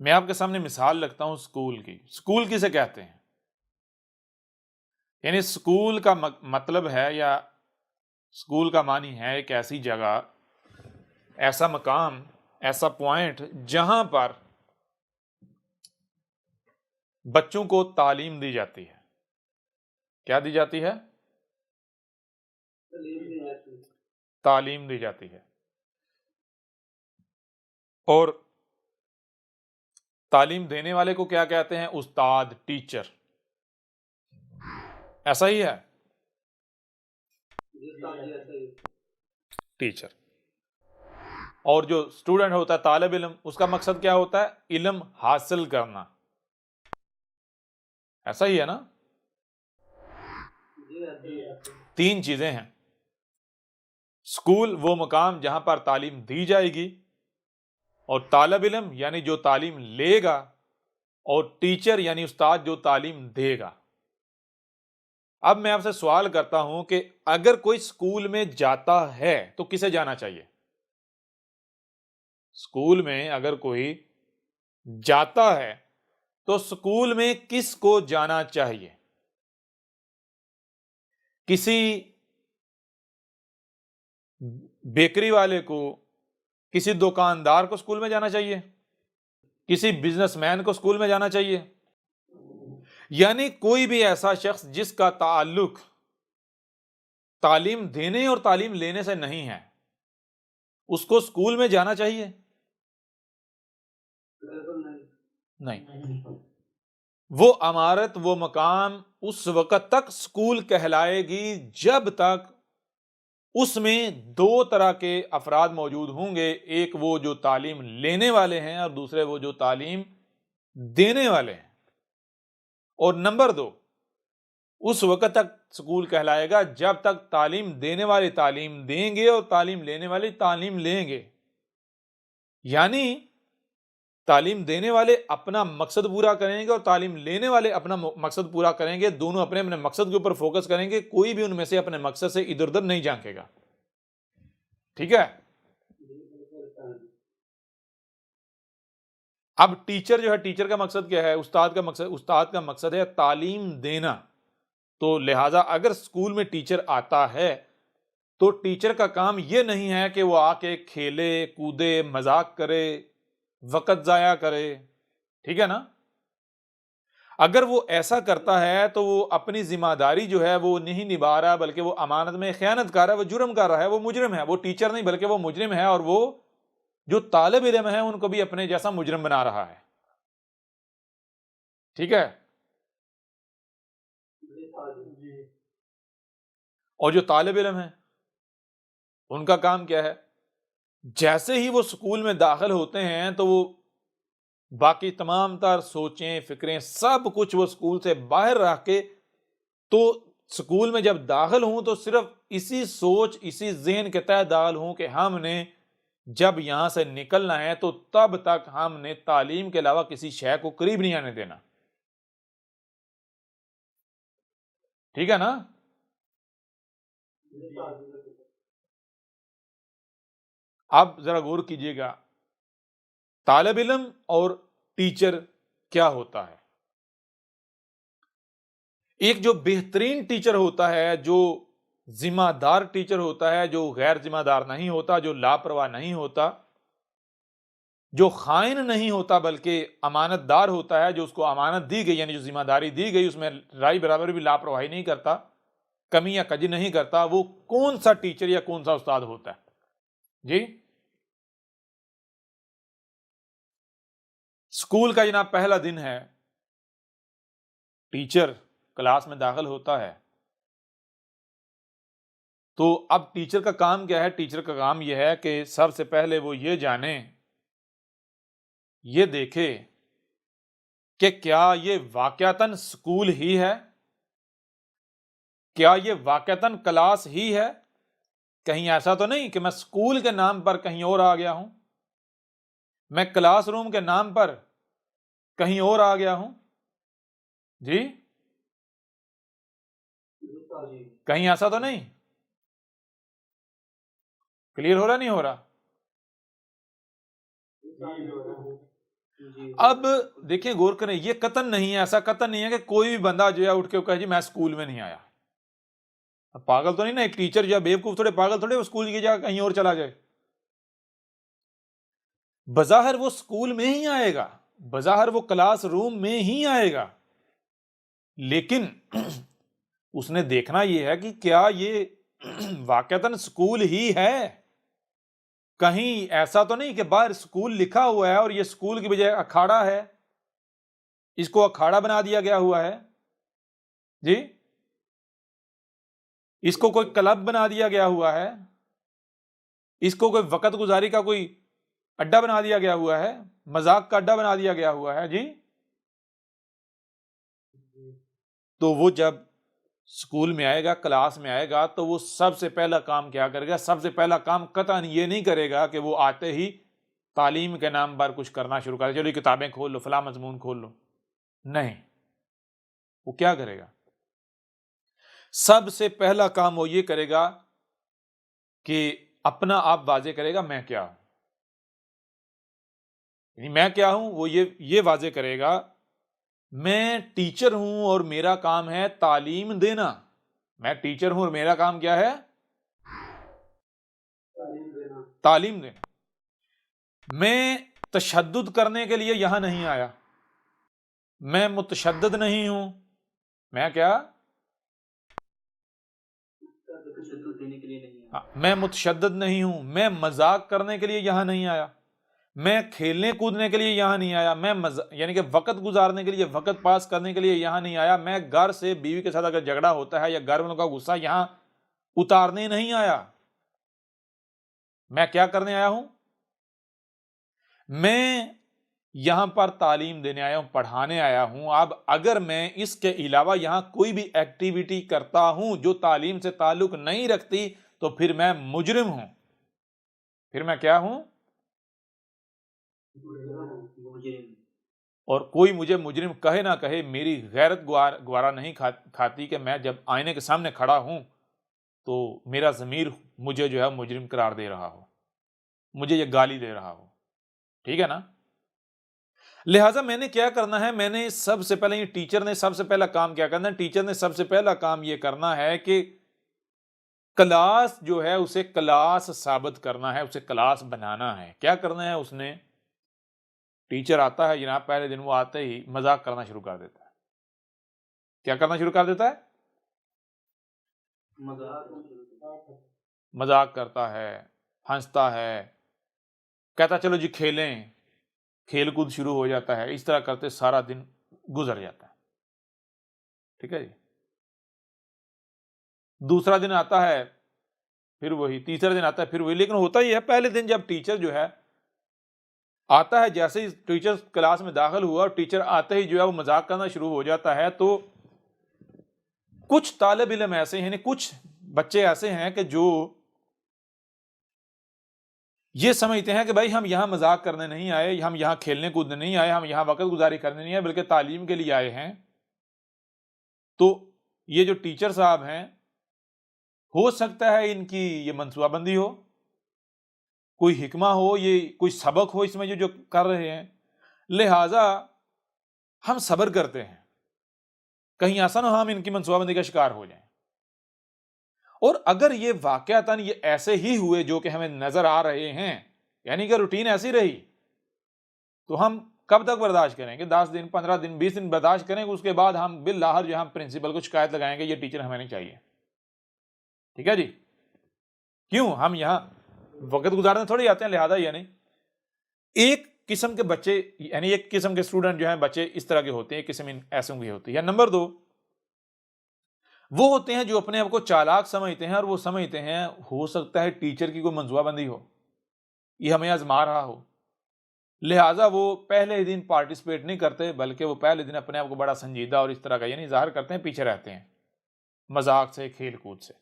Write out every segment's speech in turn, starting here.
میں آپ کے سامنے مثال رکھتا ہوں اسکول کی. اسکول کسے کہتے ہیں؟ یعنی اسکول کا مطلب ہے یا اسکول کا معنی ہے ایک ایسی جگہ، ایسا مقام، ایسا پوائنٹ جہاں پر بچوں کو تعلیم دی جاتی ہے. کیا دی جاتی ہے؟ تعلیم دی جاتی ہے. اور تعلیم دینے والے کو کیا کہتے ہیں؟ استاد، ٹیچر. ایسا ہی ہے ٹیچر. اور جو اسٹوڈنٹ ہوتا ہے، طالب علم، اس کا مقصد کیا ہوتا ہے؟ علم حاصل کرنا. ایسا ہی ہے نا؟ تین چیزیں ہیں. اسکول وہ مقام جہاں پر تعلیم دی جائے گی، اور طالب علم یعنی جو تعلیم لے گا، اور ٹیچر یعنی استاد جو تعلیم دے گا. اب میں آپ سے سوال کرتا ہوں کہ اگر کوئی اسکول میں جاتا ہے تو کسے جانا چاہیے؟ اسکول میں اگر کوئی جاتا ہے تو اسکول میں کس کو جانا چاہیے؟ کسی بیکری والے کو، کسی دکاندار کو اسکول میں جانا چاہیے؟ کسی بزنس مین کو اسکول میں جانا چاہیے؟ یعنی کوئی بھی ایسا شخص جس کا تعلق تعلیم دینے اور تعلیم لینے سے نہیں ہے، اس کو اسکول میں جانا چاہیے؟ نہیں. وہ عمارت، وہ مقام اس وقت تک اسکول کہلائے گی جب تک اس میں دو طرح کے افراد موجود ہوں گے. ایک وہ جو تعلیم لینے والے ہیں، اور دوسرے وہ جو تعلیم دینے والے ہیں. اور نمبر دو، اس وقت تک اسکول کہلائے گا جب تک تعلیم دینے والے تعلیم دیں گے اور تعلیم لینے والے تعلیم لیں گے. یعنی تعلیم دینے والے اپنا مقصد پورا کریں گے اور تعلیم لینے والے اپنا مقصد پورا کریں گے. دونوں اپنے اپنے مقصد کے اوپر فوکس کریں گے. کوئی بھی ان میں سے اپنے مقصد سے ادھر ادھر نہیں جھانکے گا. ٹھیک ہے؟ اب ٹیچر جو ہے، ٹیچر کا مقصد کیا ہے؟ استاد کا مقصد ہے تعلیم دینا. تو لہٰذا اگر اسکول میں ٹیچر آتا ہے تو ٹیچر کا کام یہ نہیں ہے کہ وہ آ کے کھیلے کودے، مذاق کرے، وقت ضائع کرے. ٹھیک ہے نا؟ اگر وہ ایسا کرتا ہے تو وہ اپنی ذمہ داری جو ہے وہ نہیں نبھا رہا، بلکہ وہ امانت میں خیانت کر رہا ہے، وہ جرم کر رہا ہے، وہ مجرم ہے. وہ ٹیچر نہیں بلکہ وہ مجرم ہے، اور وہ جو طالب علم ہے ان کو بھی اپنے جیسا مجرم بنا رہا ہے. ٹھیک ہے؟ اور جو طالب علم ہے ان کا کام کیا ہے؟ جیسے ہی وہ اسکول میں داخل ہوتے ہیں تو وہ باقی تمام تر سوچیں، فکریں، سب کچھ وہ اسکول سے باہر رکھ کے، تو اسکول میں جب داخل ہوں تو صرف اسی سوچ، اسی ذہن کے تحت داخل ہوں کہ ہم نے جب یہاں سے نکلنا ہے تو تب تک ہم نے تعلیم کے علاوہ کسی شے کو قریب نہیں آنے دینا. ٹھیک ہے نا؟ اب ذرا غور کیجئے گا، طالب علم اور ٹیچر کیا ہوتا ہے؟ ایک جو بہترین ٹیچر ہوتا ہے، جو ذمہ دار ٹیچر ہوتا ہے، جو غیر ذمہ دار نہیں ہوتا، جو لاپرواہ نہیں ہوتا، جو خائن نہیں ہوتا بلکہ امانت دار ہوتا ہے، جو اس کو امانت دی گئی یعنی جو ذمہ داری دی گئی اس میں رائی برابر بھی لاپرواہی نہیں کرتا، کمی یا کجی نہیں کرتا، وہ کون سا ٹیچر یا کون سا استاد ہوتا ہے؟ جی، اسکول کا جناب پہلا دن ہے، ٹیچر کلاس میں داخل ہوتا ہے. تو اب ٹیچر کا کام کیا ہے؟ ٹیچر کا کام یہ ہے کہ سب سے پہلے وہ یہ جانے، یہ دیکھے کہ کیا یہ واقعتاً اسکول ہی ہے، کیا یہ واقعتاً کلاس ہی ہے. کہیں ایسا تو نہیں کہ میں اسکول کے نام پر کہیں اور آ گیا ہوں، میں کلاس روم کے نام پر کہیں اور آ گیا ہوں. جی، کہیں ایسا تو نہیں؟ کلیئر ہو رہا نہیں ہو رہا؟ اب دیکھیں غور کریں، یہ قطعاً نہیں ہے، ایسا قطعاً نہیں ہے کہ کوئی بھی بندہ جو ہے اٹھ کے کہے جی میں اسکول میں نہیں آیا. پاگل تو نہیں نا، ایک ٹیچر یا بیوقوف تھوڑے پاگل تھوڑے وہ اسکول کی جگہ کہیں اور چلا جائے. بظاہر وہ اسکول میں ہی آئے گا، بظاہر وہ کلاس روم میں ہی آئے گا، لیکن اس نے دیکھنا یہ ہے کہ کیا یہ واقعتاً اسکول ہی ہے. کہیں ایسا تو نہیں کہ باہر اسکول لکھا ہوا ہے اور یہ اسکول کی بجائے اکھاڑا ہے، اس کو اکھاڑا بنا دیا گیا ہوا ہے جی، اس کو کوئی کلب بنا دیا گیا ہوا ہے، اس کو کوئی وقت گزاری کا کوئی اڈا بنا دیا گیا ہوا ہے، مذاق کا اڈا بنا دیا گیا ہوا ہے جی. تو وہ جب اسکول میں آئے گا، کلاس میں آئے گا، تو وہ سب سے پہلا کام کیا کرے گا؟ سب سے پہلا کام قطعاً یہ نہیں کرے گا کہ وہ آتے ہی تعلیم کے نام پر کچھ کرنا شروع کرے، چلو کتابیں کھول لو، فلاں مضمون کھول لو. نہیں، وہ کیا کرے گا؟ سب سے پہلا کام وہ یہ کرے گا کہ اپنا آپ واضح کرے گا میں کیا ہوں. یعنی میں کیا ہوں وہ یہ واضح کرے گا، میں ٹیچر ہوں اور میرا کام ہے تعلیم دینا. میں ٹیچر ہوں اور میرا کام کیا ہے؟ تعلیم دینا. میں تشدد کرنے کے لیے یہاں نہیں آیا، میں متشدد نہیں ہوں. میں کیا؟ میں متشدد نہیں ہوں. میں مذاق کرنے کے لیے یہاں نہیں آیا، میں کھیلنے کودنے کے لیے یہاں نہیں آیا، میں یعنی کہ وقت گزارنے کے لیے، وقت پاس کرنے کے لیے یہاں نہیں آیا. میں گھر سے بیوی کے ساتھ اگر جھگڑا ہوتا ہے یا گھر والوں کا غصہ یہاں اتارنے نہیں آیا. میں کیا کرنے آیا ہوں؟ میں یہاں پر تعلیم دینے آیا ہوں، پڑھانے آیا ہوں. اب اگر میں اس کے علاوہ یہاں کوئی بھی ایکٹیویٹی کرتا ہوں جو تعلیم سے تعلق نہیں رکھتی تو پھر میں مجرم ہوں. پھر میں کیا ہوں؟ اور کوئی مجھے مجرم کہے نہ کہے، میری غیرت گوارا نہیں کھاتی کہ میں جب آئینے کے سامنے کھڑا ہوں تو میرا ضمیر مجھے جو ہے مجرم قرار دے رہا ہو، مجھے یہ گالی دے رہا ہو. ٹھیک ہے نا؟ لہٰذا میں نے کیا کرنا ہے؟ میں نے سب سے پہلے، یہ ٹیچر نے سب سے پہلا کام کیا کرنا ہے؟ ٹیچر نے سب سے پہلا کام یہ کرنا ہے کہ کلاس جو ہے اسے کلاس ثابت کرنا ہے، اسے کلاس بنانا ہے. کیا کرنا ہے اس نے؟ ٹیچر آتا ہے جناب، پہلے دن وہ آتے ہی مذاق کرنا شروع کر دیتا ہے. کیا کرنا شروع کر دیتا ہے؟ مذاق کرتا ہے، ہنستا ہے، کہتا چلو جی کھیلیں، کھیل کود شروع ہو جاتا ہے. اس طرح کرتے سارا دن گزر جاتا ہے. ٹھیک ہے جی. دوسرا دن آتا ہے پھر وہی، تیسرا دن آتا ہے پھر وہی. لیکن ہوتا ہی ہے پہلے دن جب ٹیچر جو ہے آتا ہے، جیسے ہی ٹیچر کلاس میں داخل ہوا اور ٹیچر آتے ہی جو ہے وہ مذاق کرنا شروع ہو جاتا ہے، تو کچھ طالب علم ایسے ہیں، کچھ بچے ایسے ہیں کہ جو یہ سمجھتے ہیں کہ بھائی ہم یہاں مذاق کرنے نہیں آئے، ہم یہاں کھیلنے کودنے نہیں آئے، ہم یہاں وقت گزاری کرنے نہیں آئے، بلکہ تعلیم کے لیے آئے ہیں. تو یہ جو ٹیچر صاحب ہیں، ہو سکتا ہے ان کی یہ منصوبہ بندی ہو، کوئی حکمہ ہو، یہ کوئی سبق ہو اس میں جو کر رہے ہیں. لہٰذا ہم صبر کرتے ہیں، کہیں ایسا نہ ہو ہم ان کی منصوبہ بندی کا شکار ہو جائیں. اور اگر یہ واقعتاً یہ ایسے ہی ہوئے جو کہ ہمیں نظر آ رہے ہیں، یعنی کہ روٹین ایسی رہی، تو ہم کب تک برداشت کریں گے؟ 10 دن، 15 دن، 20 دن برداشت کریں گے. اس کے بعد ہم بالآخر جو ہم پرنسپل کو شکایت لگائیں گے یہ ٹیچر ہمیں نہیں چاہیے. ٹھیک ہے جی؟ کیوں؟ ہم یہاں وقت گزارنے تھوڑی آتے ہیں. لہذا یعنی ایک قسم کے بچے، یعنی ایک قسم کے اسٹوڈنٹ جو ہیں، بچے اس طرح کے ہوتے ہیں، ایک قسم ایسوں کی ہوتی ہے. نمبر 2، وہ ہوتے ہیں جو اپنے آپ کو چالاک سمجھتے ہیں اور وہ سمجھتے ہیں ہو سکتا ہے ٹیچر کی کوئی منصوبہ بندی ہو، یہ ہمیں آزما رہا ہو. لہٰذا وہ پہلے دن پارٹیسپیٹ نہیں کرتے، بلکہ وہ پہلے دن اپنے آپ کو بڑا سنجیدہ اور اس طرح کا یعنی ظاہر کرتے ہیں، پیچھے رہتے ہیں مذاق سے، کھیل کود سے.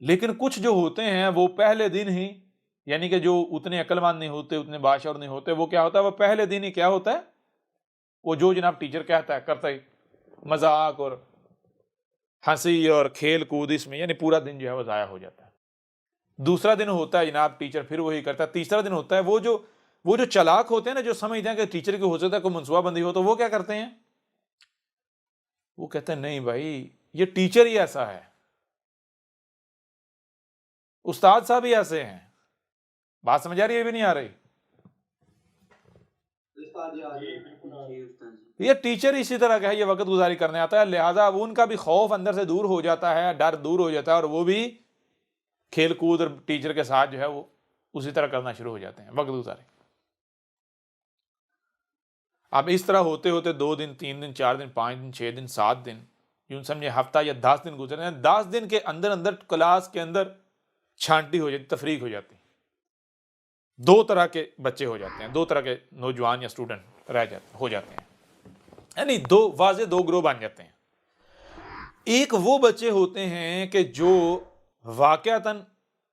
لیکن کچھ جو ہوتے ہیں وہ پہلے دن ہی، یعنی کہ جو اتنے عقل مند نہیں ہوتے، اتنے باشعور نہیں ہوتے، وہ کیا ہوتا ہے؟ وہ پہلے دن ہی کیا ہوتا ہے؟ وہ جو جناب ٹیچر کہتا ہے کرتا ہی، مذاق اور ہنسی اور کھیل کود، اس میں یعنی پورا دن جو ہے وہ ضائع ہو جاتا ہے. دوسرا دن ہوتا ہے جناب ٹیچر پھر وہی کرتا ہے. تیسرا دن ہوتا ہے وہ جو وہ جو چلاک ہوتے ہیں نا، جو سمجھتے ہیں کہ ٹیچر کی ہو سکتا ہے کوئی منصوبہ بندی ہو، تو وہ کیا کرتے ہیں، وہ کہتے ہیں نہیں بھائی یہ ٹیچر ہی ایسا ہے، استاد صاحب ہی ایسے ہیں. بات سمجھ آ رہی ہے بھی نہیں آ رہی؟ یہ ٹیچر اسی طرح کا ہے، یہ وقت گزاری کرنے آتا ہے، لہٰذا اب ان کا بھی خوف اندر سے دور ہو جاتا ہے، ڈر دور ہو جاتا ہے، اور وہ بھی کھیل کود اور ٹیچر کے ساتھ جو ہے وہ اسی طرح کرنا شروع ہو جاتے ہیں، وقت گزارے. اب اس طرح ہوتے ہوتے 2 دن 3 دن 4 دن 5 دن 6 دن 7 دن، یوں سمجھے ہفتہ یا 10 دن گزرے ہیں. 10 دن کے اندر اندر کلاس کے اندر چھانٹی ہو جاتی، تفریق ہو جاتی. 2 طرح کے بچے ہو جاتے ہیں، 2 طرح کے نوجوان یا اسٹوڈنٹ ہو جاتے ہیں، یعنی 2 واضح 2 گروہ بن جاتے ہیں. ایک وہ بچے ہوتے ہیں کہ جو واقعتاً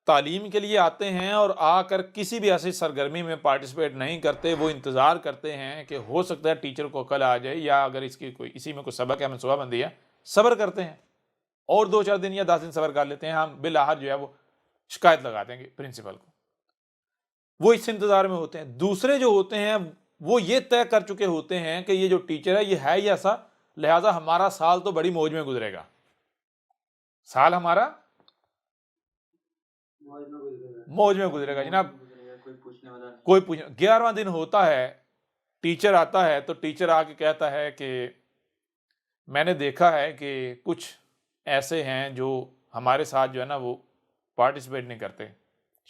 تعلیم کے لیے آتے ہیں اور آ کر کسی بھی ایسی سرگرمی میں پارٹیسپیٹ نہیں کرتے، وہ انتظار کرتے ہیں کہ ہو سکتا ہے ٹیچر کو عقل آ جائے، یا اگر اسی میں کوئی سبق ہے، منصوبہ بندی ہے، صبر کرتے ہیں اور 2-4 دن یا 10 دن صبر کر لیتے ہیں. ہم بالآخر جو ہے وہ شکایت لگا دیں گے پرنسپل کو. وہ اس انتظار میں ہوتے ہیں. دوسرے جو ہوتے ہیں وہ یہ طے کر چکے ہوتے ہیں کہ یہ جو ٹیچر ہے یہ ہے ہی ایسا، لہٰذا ہمارا سال تو بڑی موج میں گزرے گا، سال ہمارا موج میں گزرے گا جناب. کوئی 11واں دن ہوتا ہے، ٹیچر آتا ہے تو ٹیچر آ کے کہتا ہے کہ میں نے دیکھا ہے کہ کچھ ایسے ہیں جو ہمارے ساتھ جو ہے نا وہ پارٹیسپیٹ نہیں کرتے،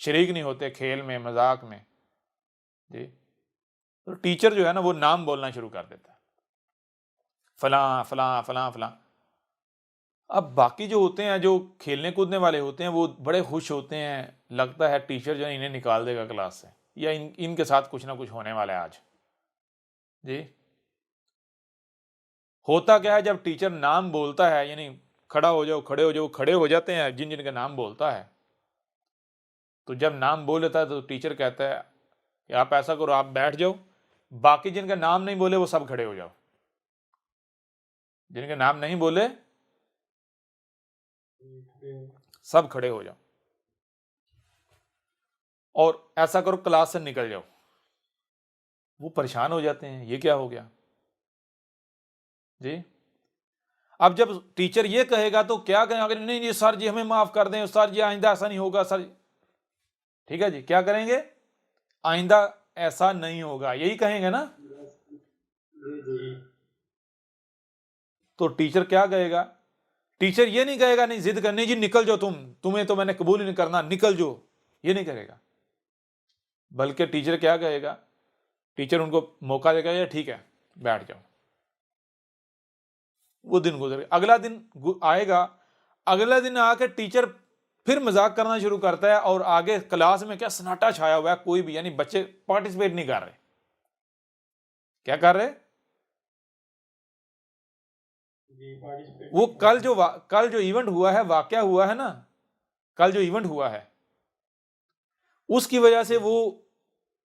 شریک نہیں ہوتے کھیل میں مذاق میں. جی تو ٹیچر جو ہے نا وہ نام بولنا شروع کر دیتا ہے، فلاں فلاں فلاں فلاں. اب باقی جو ہوتے ہیں، جو کھیلنے کودنے والے ہوتے ہیں، وہ بڑے خوش ہوتے ہیں، لگتا ہے ٹیچر جو ہے انہیں نکال دے گا کلاس سے، یا ان کے ساتھ کچھ نہ کچھ ہونے والا ہے آج. جی ہوتا کیا ہے، جب ٹیچر نام بولتا ہے، یعنی کھڑا ہو جاؤ کھڑے ہو جاؤ، کھڑے ہو جاتے ہیں جن جن کا نام بولتا ہے. تو جب نام بول لیتا ہے تو ٹیچر کہتا ہے کہ آپ ایسا کرو، آپ بیٹھ جاؤ، باقی جن کا نام نہیں بولے وہ سب کھڑے ہو جاؤ. جن کا نام نہیں بولے سب کھڑے ہو جاؤ، اور ایسا کرو کلاس سے نکل جاؤ. وہ پریشان ہو جاتے ہیں، یہ کیا ہو گیا جی. اب جب ٹیچر یہ کہے گا تو کیا کہیں، اگر نہیں جی سر جی ہمیں معاف کر دیں، سر جی آئندہ ایسا نہیں ہوگا سر. ٹھیک ہے جی، کیا کریں گے، آئندہ ایسا نہیں ہوگا، یہی کہیں گے نا. تو ٹیچر کیا کہے گا، ٹیچر یہ نہیں کہے گا نہیں ضد کرنی جی نکل جاؤ، تمہیں تو میں نے قبول ہی نہیں کرنا، نکل جاؤ، یہ نہیں کرے گا. بلکہ ٹیچر کیا کہے گا، ٹیچر ان کو موقع دے گا، یا ٹھیک ہے بیٹھ جاؤ. وہ دن گزرے، اگلا دن آئے گا، اگلا دن آ کے ٹیچر پھر مذاق کرنا شروع کرتا ہے، اور آگے کلاس میں کیا سناٹا چھایا ہوا ہے، کوئی بھی یعنی بچے پارٹیسپیٹ نہیں کر رہے. کیا کر رہے، وہ کل جو ایونٹ ہوا ہے، واقعہ ہوا ہے نا، کل جو ایونٹ ہوا ہے اس کی وجہ سے وہ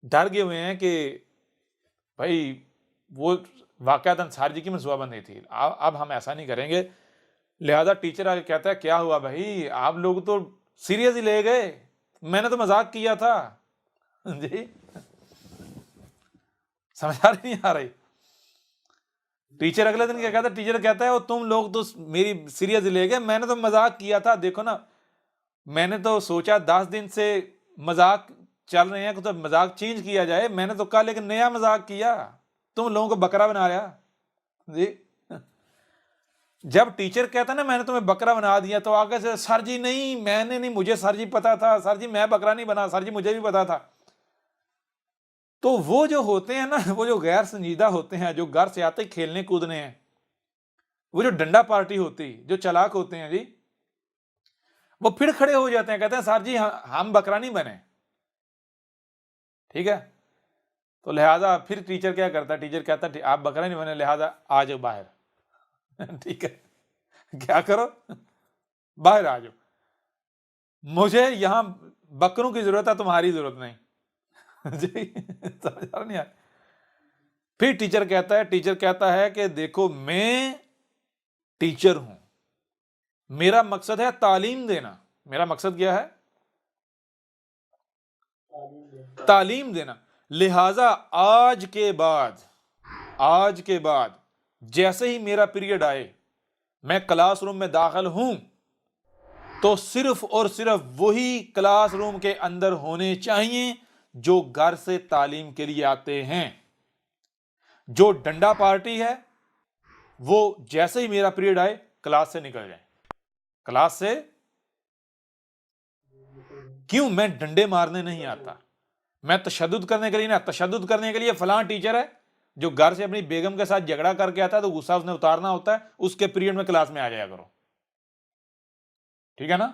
ڈر گئے ہوئے ہیں کہ بھائی وہ واقعات سار جی کی منصوبہ بندی تھی، اب ہم ایسا نہیں کریں گے. لہذا ٹیچر آگے کہتا ہے کیا ہوا بھائی، آپ لوگ تو سیریس ہی لے گئے، میں نے تو مذاق کیا تھا. جی سمجھ آ رہی نہیں آ رہی. ٹیچر اگلے دن کیا کہتا ہے، ٹیچر کہتا ہے تم لوگ تو میری سیریس لے گئے، میں نے تو مذاق کیا تھا، دیکھو نا میں نے تو سوچا 10 دن سے مذاق چل رہے ہیں تو مذاق چینج کیا جائے، میں نے تو کہا لیکن نیا مذاق کیا، تم لوگوں کو بکرا بنا رہا. جی جب ٹیچر کہتا ہے نا میں نے تمہیں بکرا بنا دیا، تو آگے سے سر جی نہیں میں نے نہیں، مجھے سر جی پتا تھا، سر جی میں بکرا نہیں بنا، سر جی مجھے بھی پتا تھا. تو وہ جو ہوتے ہیں نا، وہ جو غیر سنجیدہ ہوتے ہیں، جو گھر سے آتے کھیلنے کودنے ہیں، وہ جو ڈنڈا پارٹی ہوتی، جو چلاک ہوتے ہیں جی، وہ پھر کھڑے ہو جاتے ہیں، کہتے ہیں سر جی ہم بکرا نہیں بنے. ٹھیک ہے، تو لہٰذا پھر ٹیچر کیا کرتا ہے، ٹیچر کہتا ہے آپ بکرا نہیں بنے، لہٰذا آ جاؤ باہر. ٹھیک ہے، کیا کرو، باہر آ جاؤ، مجھے یہاں بکروں کی ضرورت ہے، تمہاری ضرورت نہیں. جی سمجھ نہیں آیا. پھر ٹیچر کہتا ہے کہ دیکھو میں ٹیچر ہوں، میرا مقصد ہے تعلیم دینا. میرا مقصد کیا ہے، تعلیم دینا. لہذا آج کے بعد جیسے ہی میرا پیریڈ آئے، میں کلاس روم میں داخل ہوں تو صرف اور صرف وہی کلاس روم کے اندر ہونے چاہیے جو گھر سے تعلیم کے لیے آتے ہیں۔ جو ڈنڈا پارٹی ہے وہ جیسے ہی میرا پیریڈ آئے کلاس سے نکل جائیں۔ کلاس سے کیوں؟ میں ڈنڈے مارنے نہیں آتا، میں تشدد کرنے کے لیے نہ، تشدد کرنے کے لیے فلاں ٹیچر ہے جو گھر سے اپنی بیگم کے ساتھ جھگڑا کر کے آتا ہے تو غصہ اس نے اتارنا ہوتا ہے، اس کے پیریڈ میں کلاس میں آ جایا کرو، ٹھیک ہے نا؟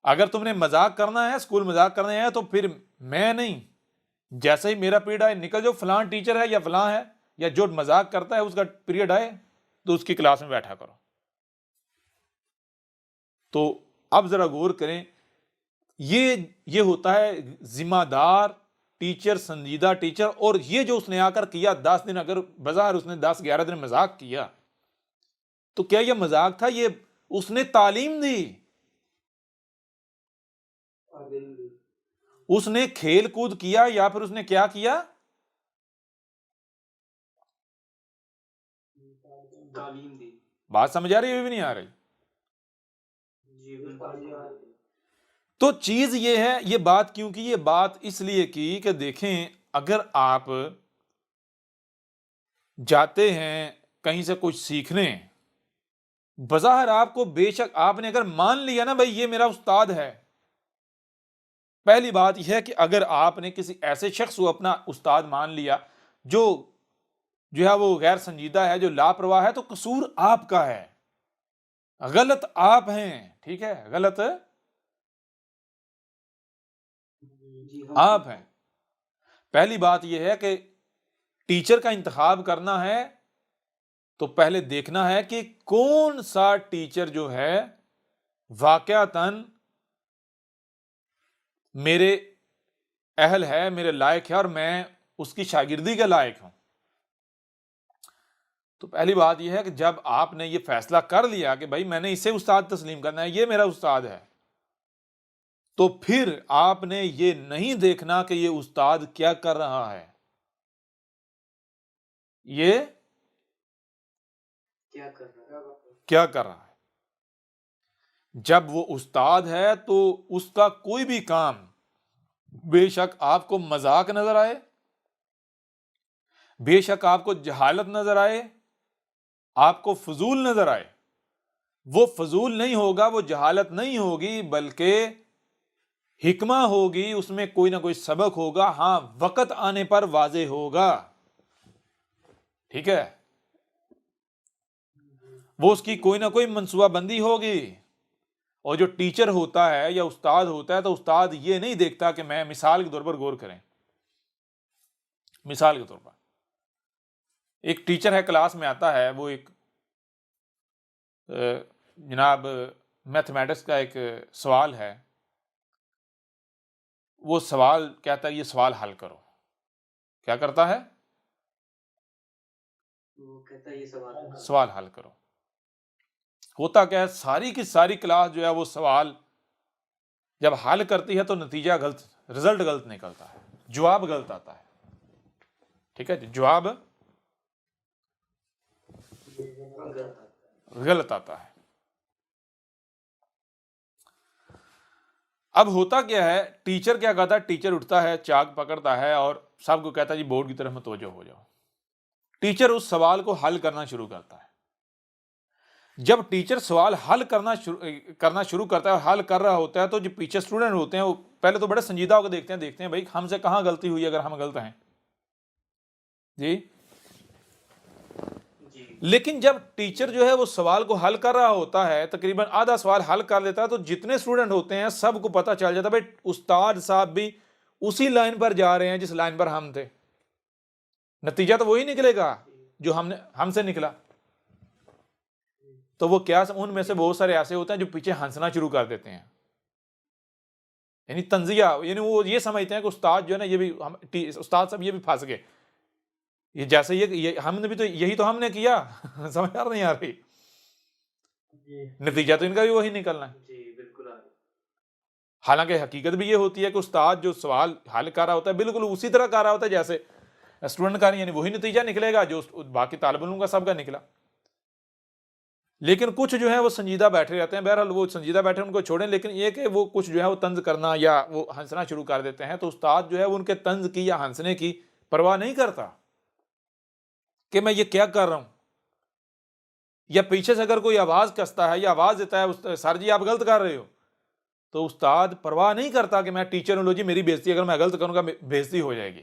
اگر تم نے مذاق کرنا ہے، اسکول مذاق کرنے ہے، تو پھر میں نہیں، جیسے ہی میرا پیریڈ آئے نکل جو، فلاں ٹیچر ہے یا فلاں ہے یا جو مذاق کرتا ہے اس کا پیریڈ آئے تو اس کی کلاس میں بیٹھا کرو۔ تو اب ذرا غور کریں، یہ ہوتا ہے ذمہ دار ٹیچر، سنجیدہ ٹیچر۔ اور یہ جو اس نے آ کر کیا 10 دن، اگر بظاہر اس نے 10-11 دن مذاق کیا تو کیا یہ مذاق تھا؟ یہ اس نے تعلیم دی، اس نے کھیل کود کیا، یا پھر اس نے کیا کیا؟ تعلیم دی۔ بات سمجھ آ رہی ہے بھی نہیں آ رہی؟ تو چیز یہ ہے، یہ بات کیوں کی؟ یہ بات اس لیے کی کہ دیکھیں، اگر آپ جاتے ہیں کہیں سے کچھ سیکھنے، بظاہر آپ کو، بے شک آپ نے اگر مان لیا نا بھائی یہ میرا استاد ہے، پہلی بات یہ ہے کہ اگر آپ نے کسی ایسے شخص کو اپنا استاد مان لیا جو ہے وہ غیر سنجیدہ ہے، جو لاپرواہ ہے، تو قصور آپ کا ہے، غلط آپ ہیں، ٹھیک ہے؟ غلط آپ ہیں۔ پہلی بات یہ ہے کہ ٹیچر کا انتخاب کرنا ہے تو پہلے دیکھنا ہے کہ کون سا ٹیچر جو ہے واقعتاً میرے اہل ہے، میرے لائق ہے، اور میں اس کی شاگردی کے لائق ہوں۔ تو پہلی بات یہ ہے کہ جب آپ نے یہ فیصلہ کر لیا کہ بھائی میں نے اسے استاد تسلیم کرنا ہے، یہ میرا استاد ہے، تو پھر آپ نے یہ نہیں دیکھنا کہ یہ استاد کیا کر رہا ہے، یہ کیا کر رہا ہے۔ جب وہ استاد ہے تو اس کا کوئی بھی کام بے شک آپ کو مذاق نظر آئے، بے شک آپ کو جہالت نظر آئے، آپ کو فضول نظر آئے، وہ فضول نہیں ہوگا، وہ جہالت نہیں ہوگی، بلکہ حکمہ ہوگی، اس میں کوئی نہ کوئی سبق ہوگا، ہاں وقت آنے پر واضح ہوگا، ٹھیک ہے؟ وہ اس کی کوئی نہ کوئی منصوبہ بندی ہوگی۔ اور جو ٹیچر ہوتا ہے یا استاد ہوتا ہے تو استاد یہ نہیں دیکھتا کہ میں، مثال کے طور پر غور کریں، مثال کے طور پر ایک ٹیچر ہے، کلاس میں آتا ہے، وہ ایک جناب میتھمیٹکس کا ایک سوال ہے، وہ سوال کہتا ہے یہ سوال حل کرو، کیا کرتا ہے؟ وہ کہتا ہے یہ سوال حل کرو۔ ہوتا کیا ہے، ساری کی ساری کلاس جو ہے وہ سوال جب حل کرتی ہے تو نتیجہ غلط، رزلٹ غلط نکلتا ہے، جواب غلط آتا ہے، ٹھیک ہے؟ جواب غلط آتا ہے۔ اب ہوتا کیا ہے، ٹیچر کیا کہتا ہے؟ ٹیچر اٹھتا ہے، چاک پکڑتا ہے اور سب کو کہتا ہے جی بورڈ کی طرف متوجہ ہو جاؤ۔ ٹیچر اس سوال کو حل کرنا شروع کرتا ہے۔ جب ٹیچر سوال حل کرنا شروع کرتا ہے اور حل کر رہا ہوتا ہے تو جو پیچھے اسٹوڈنٹ ہوتے ہیں وہ پہلے تو بڑے سنجیدہ ہو کے دیکھتے ہیں بھائی ہم سے کہاں غلطی ہوئی اگر ہم غلط ہیں، جی۔ لیکن جب ٹیچر جو ہے وہ سوال کو حل کر رہا ہوتا ہے، تقریباً آدھا سوال حل کر لیتا ہے، تو جتنے اسٹوڈنٹ ہوتے ہیں سب کو پتہ چل جاتا ہے بھائی استاد صاحب بھی اسی لائن پر جا رہے ہیں جس لائن پر ہم تھے، نتیجہ تو وہی نکلے گا جو ہم سے نکلا۔ تو وہ کیا، ان میں سے بہت سارے ایسے ہوتے ہیں جو پیچھے ہنسنا شروع کر دیتے ہیں، یعنی تنزیہ، یعنی وہ یہ سمجھتے ہیں کہ استاد جو ہے نا یہ بھی استاد صاحب یہ بھی پھنس گئے، یہ جیسے یہ ہم نے بھی تو یہی تو ہم نے کیا، سمجھ نہیں آ رہی، نتیجہ تو ان کا بھی وہی نکلنا ہے۔ حالانکہ حقیقت بھی یہ ہوتی ہے کہ استاد جو سوال حل کر رہا ہوتا ہے بالکل اسی طرح کر رہا ہوتا ہے جیسے اسٹوڈنٹ کا، یعنی وہی نتیجہ نکلے گا جو باقی طالب علموں کا سب کا نکلا. لیکن کچھ جو ہے وہ سنجیدہ بیٹھے رہتے ہیں. بہرحال وہ سنجیدہ بیٹھے ان کو چھوڑیں، لیکن یہ کہ وہ کچھ جو ہے وہ طنز کرنا یا وہ ہنسنا شروع کر دیتے ہیں، تو استاد جو ہے وہ ان کے طنز کی یا ہنسنے کی پرواہ نہیں کرتا کہ میں یہ کیا کر رہا ہوں. یا پیچھے سے اگر کوئی آواز کستا ہے یا آواز دیتا ہے سر جی آپ غلط کر رہے ہو، تو استاد پرواہ نہیں کرتا کہ میں ٹیچر ہوں، لو جی میری بےزتی، اگر میں غلط کروں گا بےزتی ہو جائے گی.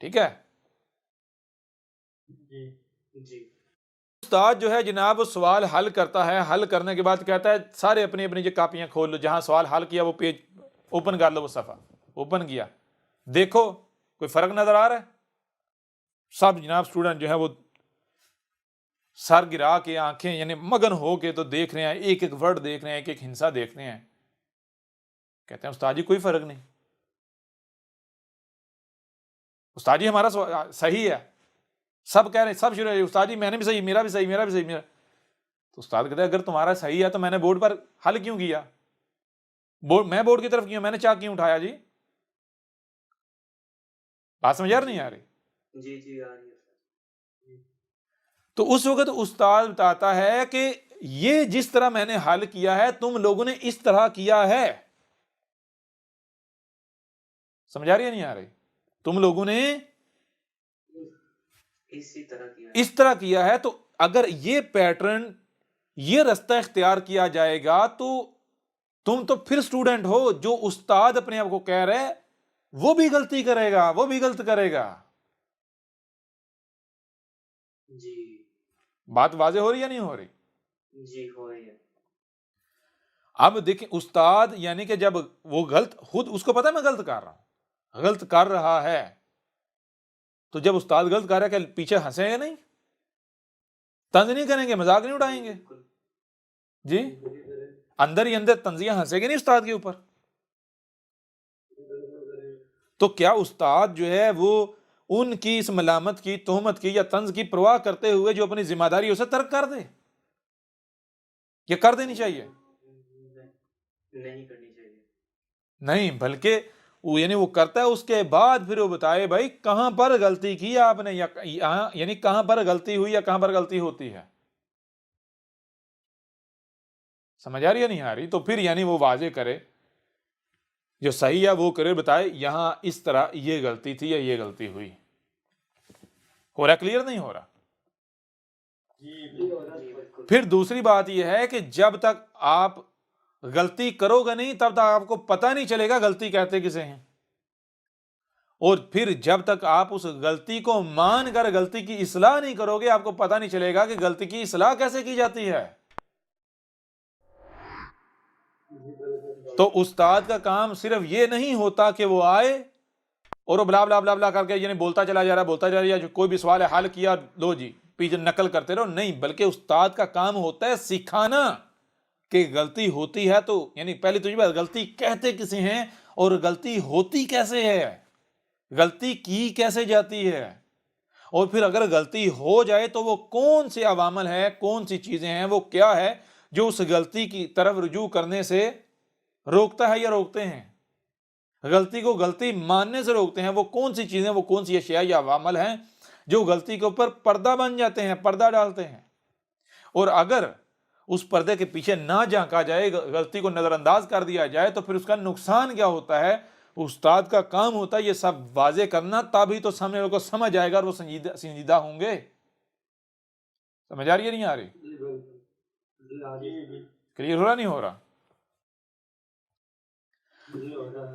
ٹھیک ہے. جی جی استاد جو ہے جناب وہ سوال حل کرتا ہے، حل کرنے کے بعد کہتا ہے سارے اپنی اپنی جو کاپیاں کھول لو، جہاں سوال حل کیا وہ پیج اوپن کر لو، وہ صفحہ اوپن کیا، دیکھو کوئی فرق نظر آ رہا ہے. سب جناب اسٹوڈنٹ جو ہے وہ سر گرا کے آنکھیں یعنی مگن ہو کے تو دیکھ رہے ہیں، ایک ایک ورڈ دیکھ رہے ہیں، ایک ایک ہنسا دیکھ رہے ہیں. کہتے ہیں استاد جی کوئی فرق نہیں، استاد جی ہمارا صحیح ہے. سب کہہ رہے ہیں، سب شروع ہے استاد جی میں نے بھی صحیح، میرا بھی صحیح، میرا بھی صحیح، میرا. تو استاد کہتے ہیں اگر تمہارا صحیح ہے تو میں نے بورڈ پر حل کیوں کیا؟ میں بورڈ کی طرف کیوں، میں نے چاک کیوں اٹھایا؟ جی بات سمجھ نہیں آ رہی؟ جی جی آ رہی ہے. تو اس وقت استاد بتاتا ہے کہ یہ جس طرح میں نے حل کیا ہے تم لوگوں نے اس طرح کیا ہے. سمجھ آ رہی ہے نہیں آ رہی؟ تم لوگوں نے اسی طرح کیا اس طرح کیا ہے. تو اگر یہ پیٹرن، یہ رستہ اختیار کیا جائے گا تو تم تو پھر اسٹوڈنٹ ہو. جو استاد اپنے آپ کو کہہ رہے وہ بھی غلطی کرے گا، وہ بھی غلط کرے گا. جی بات واضح ہو رہی ہے نہیں ہو رہی؟ جی ہو رہی ہے. اب دیکھیں استاد یعنی کہ جب وہ غلط، خود اس کو پتا ہے میں غلط کر رہا ہوں، غلط کر رہا ہے، تو جب استاد غلط کر رہا ہے کہ پیچھے ہنسیں گے نہیں، طنز نہیں کریں گے، مذاق نہیں اڑائیں گے؟ جی اندر ہی اندر طنزیاں ہنسیں گے نہیں استاد کے اوپر. تو کیا استاد جو ہے وہ ان کی اس ملامت کی، تہمت کی یا طنز کی پرواہ کرتے ہوئے جو اپنی ذمہ داری اسے ترک کر دے؟ یہ کر دینی چاہیے؟ نہیں کرنی چاہیے. نہیں، بلکہ وہ یعنی وہ کرتا ہے، اس کے بعد پھر وہ بتائے بھائی کہاں پر غلطی کی آپ نے، یا یعنی کہاں پر غلطی ہوئی یا کہاں پر غلطی ہوتی ہے. سمجھ آ رہی ہے نہیں آ رہی؟ تو پھر یعنی وہ واضح کرے، جو صحیح ہے وہ کرے، بتائے یہاں اس طرح یہ غلطی تھی یا یہ غلطی ہوئی. ہو رہا کلیئر نہیں ہو رہا؟ پھر دوسری بات یہ ہے کہ جب تک آپ غلطی کرو گے نہیں تب تک آپ کو پتہ نہیں چلے گا غلطی کہتے کسے ہیں. اور پھر جب تک آپ اس غلطی کو مان کر غلطی کی اصلاح نہیں کرو گے آپ کو پتہ نہیں چلے گا کہ غلطی کی اصلاح کیسے کی جاتی ہے. تو استاد کا کام صرف یہ نہیں ہوتا کہ وہ آئے اور وہ بلا بلا بلا بلا کر کے یعنی بولتا چلا جا رہا جو کوئی بھی سوال ہے حل کیا لو جی پیچھے نقل کرتے رہو. نہیں، بلکہ استاد کا کام ہوتا ہے سکھانا کہ غلطی ہوتی ہے تو یعنی پہلی تو یہ بات غلطی کہتے کسے ہیں اور غلطی ہوتی کیسے ہے، غلطی کی کیسے جاتی ہے، اور پھر اگر غلطی ہو جائے تو وہ کون سے عوامل ہیں، کون سی چیزیں ہیں، وہ کیا ہے جو اس غلطی کی طرف رجوع کرنے سے روکتا ہے یا روکتے ہیں، غلطی کو غلطی ماننے سے روکتے ہیں. وہ کون سی چیزیں، وہ کون سی اشیاء یا عوامل ہیں جو غلطی کے اوپر پردہ بن جاتے ہیں، پردہ ڈالتے ہیں. اور اگر اس پردے کے پیچھے نہ جھانکا جائے، غلطی کو نظر انداز کر دیا جائے تو پھر اس کا نقصان کیا ہوتا ہے. استاد کا کام ہوتا ہے یہ سب واضح کرنا، تبھی تو سامنے والے کو سمجھ آئے گا اور وہ سنجیدہ ہوں گے. سمجھ آ رہی ہے نہیں آ رہی؟ کلیئر ہو رہا نہیں ہو رہا؟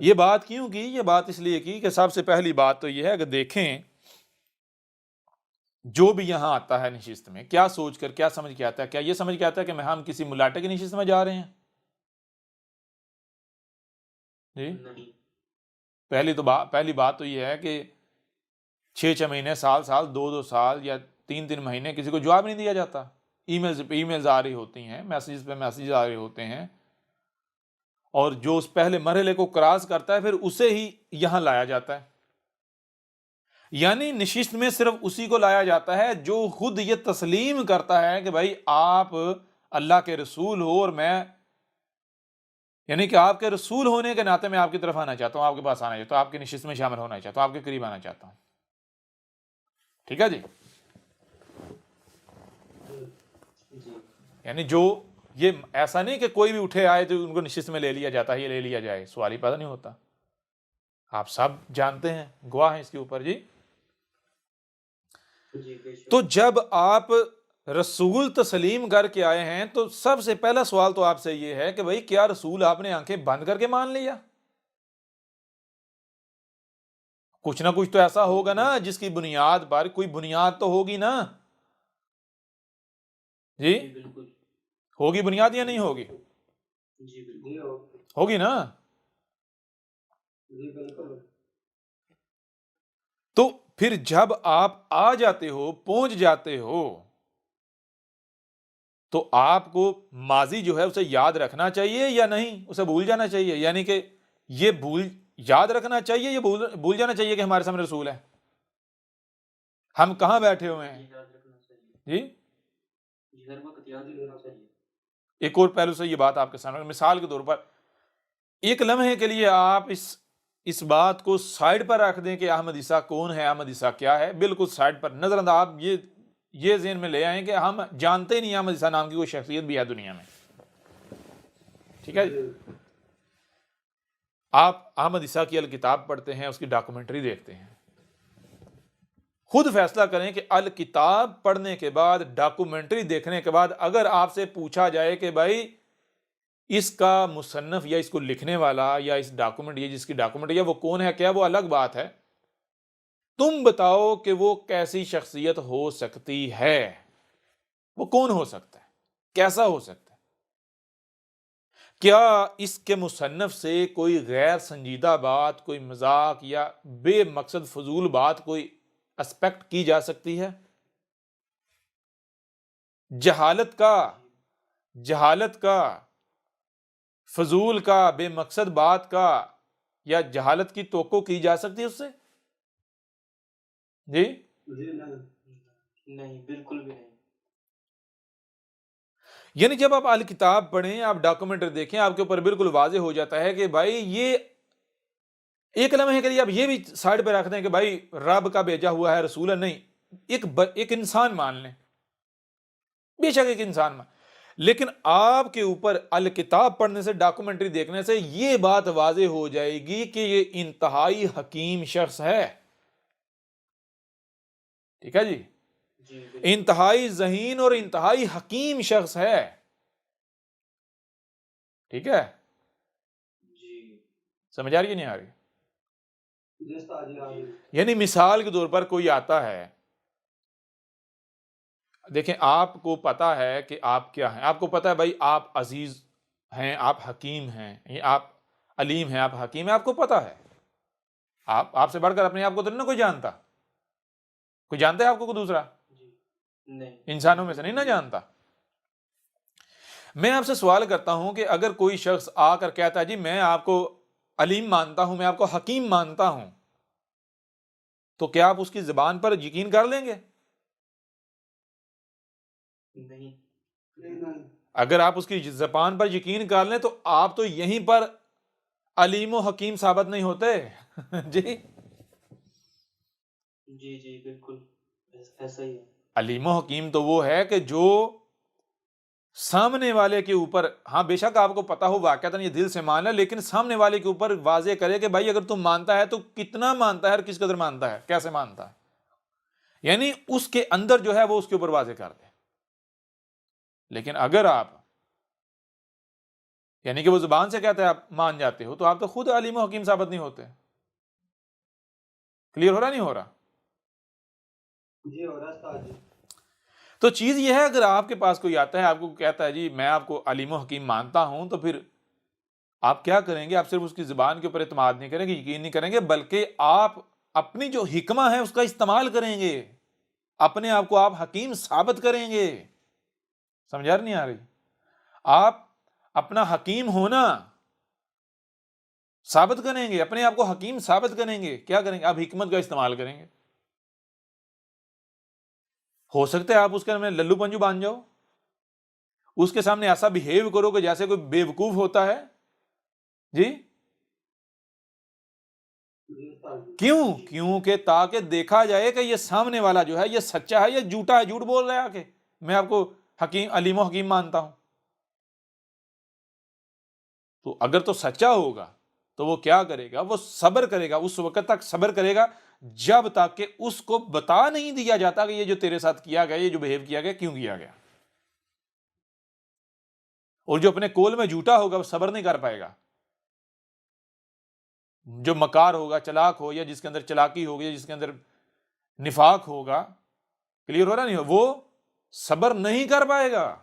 یہ بات کیوں کی؟ یہ بات اس لیے کی کہ سب سے پہلی بات تو یہ ہے کہ دیکھیں جو بھی یہاں آتا ہے نشست میں کیا سوچ کر کیا سمجھ کے آتا ہے. کیا یہ سمجھ کے آتا ہے کہ ہم کسی ملاٹے کی نشست میں جا رہے ہیں؟ جی پہلی بات تو یہ ہے کہ 6 مہینے، سال 2 سال یا 3 مہینے کسی کو جواب نہیں دیا جاتا. ای میلز آ رہی ہوتی ہیں، میسیج پہ میسیج آ رہے ہوتے ہیں، اور جو اس پہلے مرحلے کو کراس کرتا ہے پھر اسے ہی یہاں لایا جاتا ہے. یعنی نشست میں صرف اسی کو لایا جاتا ہے جو خود یہ تسلیم کرتا ہے کہ بھائی آپ اللہ کے رسول ہو اور میں یعنی کہ آپ کے رسول ہونے کے ناطے میں آپ کی طرف آنا چاہتا ہوں، آپ کے پاس آنا چاہتا ہوں، آپ کی نشست میں شامل ہونا چاہتا ہوں، آپ کے قریب آنا چاہتا ہوں. ٹھیک ہے جی. جی یعنی جو یہ ایسا نہیں کہ کوئی بھی اٹھے آئے تو ان کو نشست میں لے لیا جاتا ہے، یہ لے لیا جائے، سوال ہی پیدا نہیں ہوتا. آپ سب جانتے ہیں، گواہ ہیں اس کے اوپر. جی جی بے شک. تو جب آپ رسول تسلیم کر کے آئے ہیں تو سب سے پہلا سوال تو آپ سے یہ ہے کہ بھئی کیا رسول آپ نے آنکھیں بند کر کے مان لیا؟ کچھ نہ کچھ تو ایسا ہوگا نا جس کی بنیاد پر، کوئی بنیاد تو ہوگی نا. جی جی بالکل. ہوگی بنیاد یا نہیں ہوگی؟ جی بالکل. ہوگی نا. جی بالکل. تو پھر جب آپ آ جاتے ہو، پہنچ جاتے ہو، تو آپ کو ماضی جو ہے اسے یاد رکھنا چاہیے یا نہیں، اسے بھول جانا چاہیے؟ یعنی کہ یہ یاد رکھنا چاہیے یا بھول جانا چاہیے کہ ہمارے سامنے رسول ہے؟ ہم کہاں بیٹھے ہوئے ہیں؟ یاد رکھنا چاہیے. جی جی ہر وقت یاد رکھنا چاہیے. ایک اور پہلو سے یہ بات آپ کے سامنے، مثال کے طور پر ایک لمحے کے لیے آپ اس بات کو سائڈ پر رکھ دیں کہ احمد عیسیٰ کون ہے، احمد عیسیٰ کیا ہے، بالکل سائڈ پر نظر انداز. آپ یہ ذہن میں لے آئیں کہ ہم جانتے ہی نہیں احمد عیسیٰ نام کی کوئی شخصیت بھی ہے دنیا میں. ٹھیک ہے. آپ احمد عیسیٰ کی الکتاب پڑھتے ہیں، اس کی ڈاکومنٹری دیکھتے ہیں، خود فیصلہ کریں کہ الکتاب پڑھنے کے بعد، ڈاکومنٹری دیکھنے کے بعد اگر آپ سے پوچھا جائے کہ بھائی اس کا مصنف یا اس کو لکھنے والا یا اس ڈاکومنٹ یا جس کی ڈاکومنٹ یا وہ کون ہے، کیا وہ الگ بات ہے، تم بتاؤ کہ وہ کیسی شخصیت ہو سکتی ہے، وہ کون ہو سکتا ہے، کیسا ہو سکتا ہے؟ کیا اس کے مصنف سے کوئی غیر سنجیدہ بات، کوئی مذاق یا بے مقصد فضول بات کوئی اسپیکٹ کی جا سکتی ہے؟ جہالت کا، فضول کا، بے مقصد بات کا یا جہالت کی توقع کی جا سکتی ہے اس سے؟ جی نہیں بالکل بھی نہیں. یعنی جب آپ الکتاب پڑھیں، آپ ڈاکومنٹری دیکھیں، آپ کے اوپر بالکل واضح ہو جاتا ہے کہ بھائی یہ ایک لمحے کے لیے آپ یہ بھی سائڈ پہ رکھ دیں کہ بھائی رب کا بھیجا ہوا ہے، رسول ہے، نہیں، ایک انسان مان لیں، بے شک ایک انسان مان، لیکن آپ کے اوپر الکتاب پڑھنے سے، ڈاکومنٹری دیکھنے سے یہ بات واضح ہو جائے گی کہ یہ انتہائی حکیم شخص ہے. ٹھیک ہے جی. جی انتہائی ذہین اور انتہائی حکیم شخص ہے. ٹھیک ہے. جی سمجھ آ رہی ہے نہیں آ رہی؟ یعنی مثال کے طور پر کوئی آتا ہے، دیکھیں آپ کو پتا ہے کہ آپ کیا ہیں، آپ کو پتا ہے بھائی آپ عزیز ہیں، آپ حکیم ہیں، آپ علیم ہیں، آپ حکیم ہیں، آپ کو پتا ہے. آپ سے بڑھ کر اپنے آپ کو تو نہیں کوئی جانتا. کوئی جانتا ہے آپ کو کوئی دوسرا؟ جی نہیں. انسانوں میں سے نہیں نہ جانتا. میں آپ سے سوال کرتا ہوں کہ اگر کوئی شخص آ کر کہتا ہے جی میں آپ کو علیم مانتا ہوں، میں آپ کو حکیم مانتا ہوں، تو کیا آپ اس کی زبان پر یقین کر لیں گے؟ نہیں. اگر آپ اس کی زبان پر یقین کر لیں تو آپ تو یہیں پر علیم و حکیم ثابت نہیں ہوتے. جی جی جی بالکل ایسا ہی ہے. علیم و حکیم تو وہ ہے کہ جو سامنے والے کے اوپر، ہاں بے شک آپ کو پتا ہو واقعتاً یہ دل سے مانا، لیکن سامنے والے کے اوپر واضح کرے کہ بھائی اگر تم مانتا ہے تو کتنا مانتا ہے اور کس قدر مانتا ہے، کیسے مانتا ہے، یعنی اس کے اندر جو ہے وہ اس کے اوپر واضح کر دے. لیکن اگر آپ یعنی کہ وہ زبان سے کہتے ہیں آپ مان جاتے ہو، تو آپ تو خود علیم و حکیم ثابت نہیں ہوتے. کلیئر ہو رہا نہیں ہو رہا؟ جی ہو رہا ہے. تو چیز یہ ہے، اگر آپ کے پاس کوئی آتا ہے آپ کو کہتا ہے جی میں آپ کو علیم و حکیم مانتا ہوں، تو پھر آپ کیا کریں گے؟ آپ صرف اس کی زبان کے اوپر اعتماد نہیں کریں گے، یقین نہیں کریں گے، بلکہ آپ اپنی جو حکمہ ہے اس کا استعمال کریں گے، اپنے آپ کو آپ حکیم ثابت کریں گے. سمجھا نہیں آ رہی؟ آپ اپنا حکیم ہونا ثابت کریں گے، اپنے آپ کو حکیم ثابت کریں گے. کیا کریں گے؟ آپ حکمت کا استعمال کریں گے. ہو سکتا ہے آپ اس کے میں للو پنجو باندھ جاؤ، اس کے سامنے ایسا بہیو کرو کہ جیسے کوئی بے وقوف ہوتا ہے، جی جی استاد جی کیوں؟ کیونکہ تاکہ دیکھا جائے کہ یہ سامنے والا جو ہے یہ سچا ہے یا جھوٹا ہے، جھوٹ بول رہا ہے آ کے میں آپ کو حکیم علیم و حکیم مانتا ہوں. تو اگر تو سچا ہوگا تو وہ کیا کرے گا؟ وہ صبر کرے گا، اس وقت تک صبر کرے گا جب تک کہ اس کو بتا نہیں دیا جاتا کہ یہ جو تیرے ساتھ کیا گیا، یہ جو بہیو کیا گیا، کیوں کیا گیا. اور جو اپنے قول میں جھوٹا ہوگا وہ صبر نہیں کر پائے گا. جو مکار ہوگا، چلاک ہو، یا جس کے اندر چلاکی ہوگی، یا جس کے اندر نفاق ہوگا، کلیئر ہو رہا نہیں، وہ صبر نہیں کر پائے گا.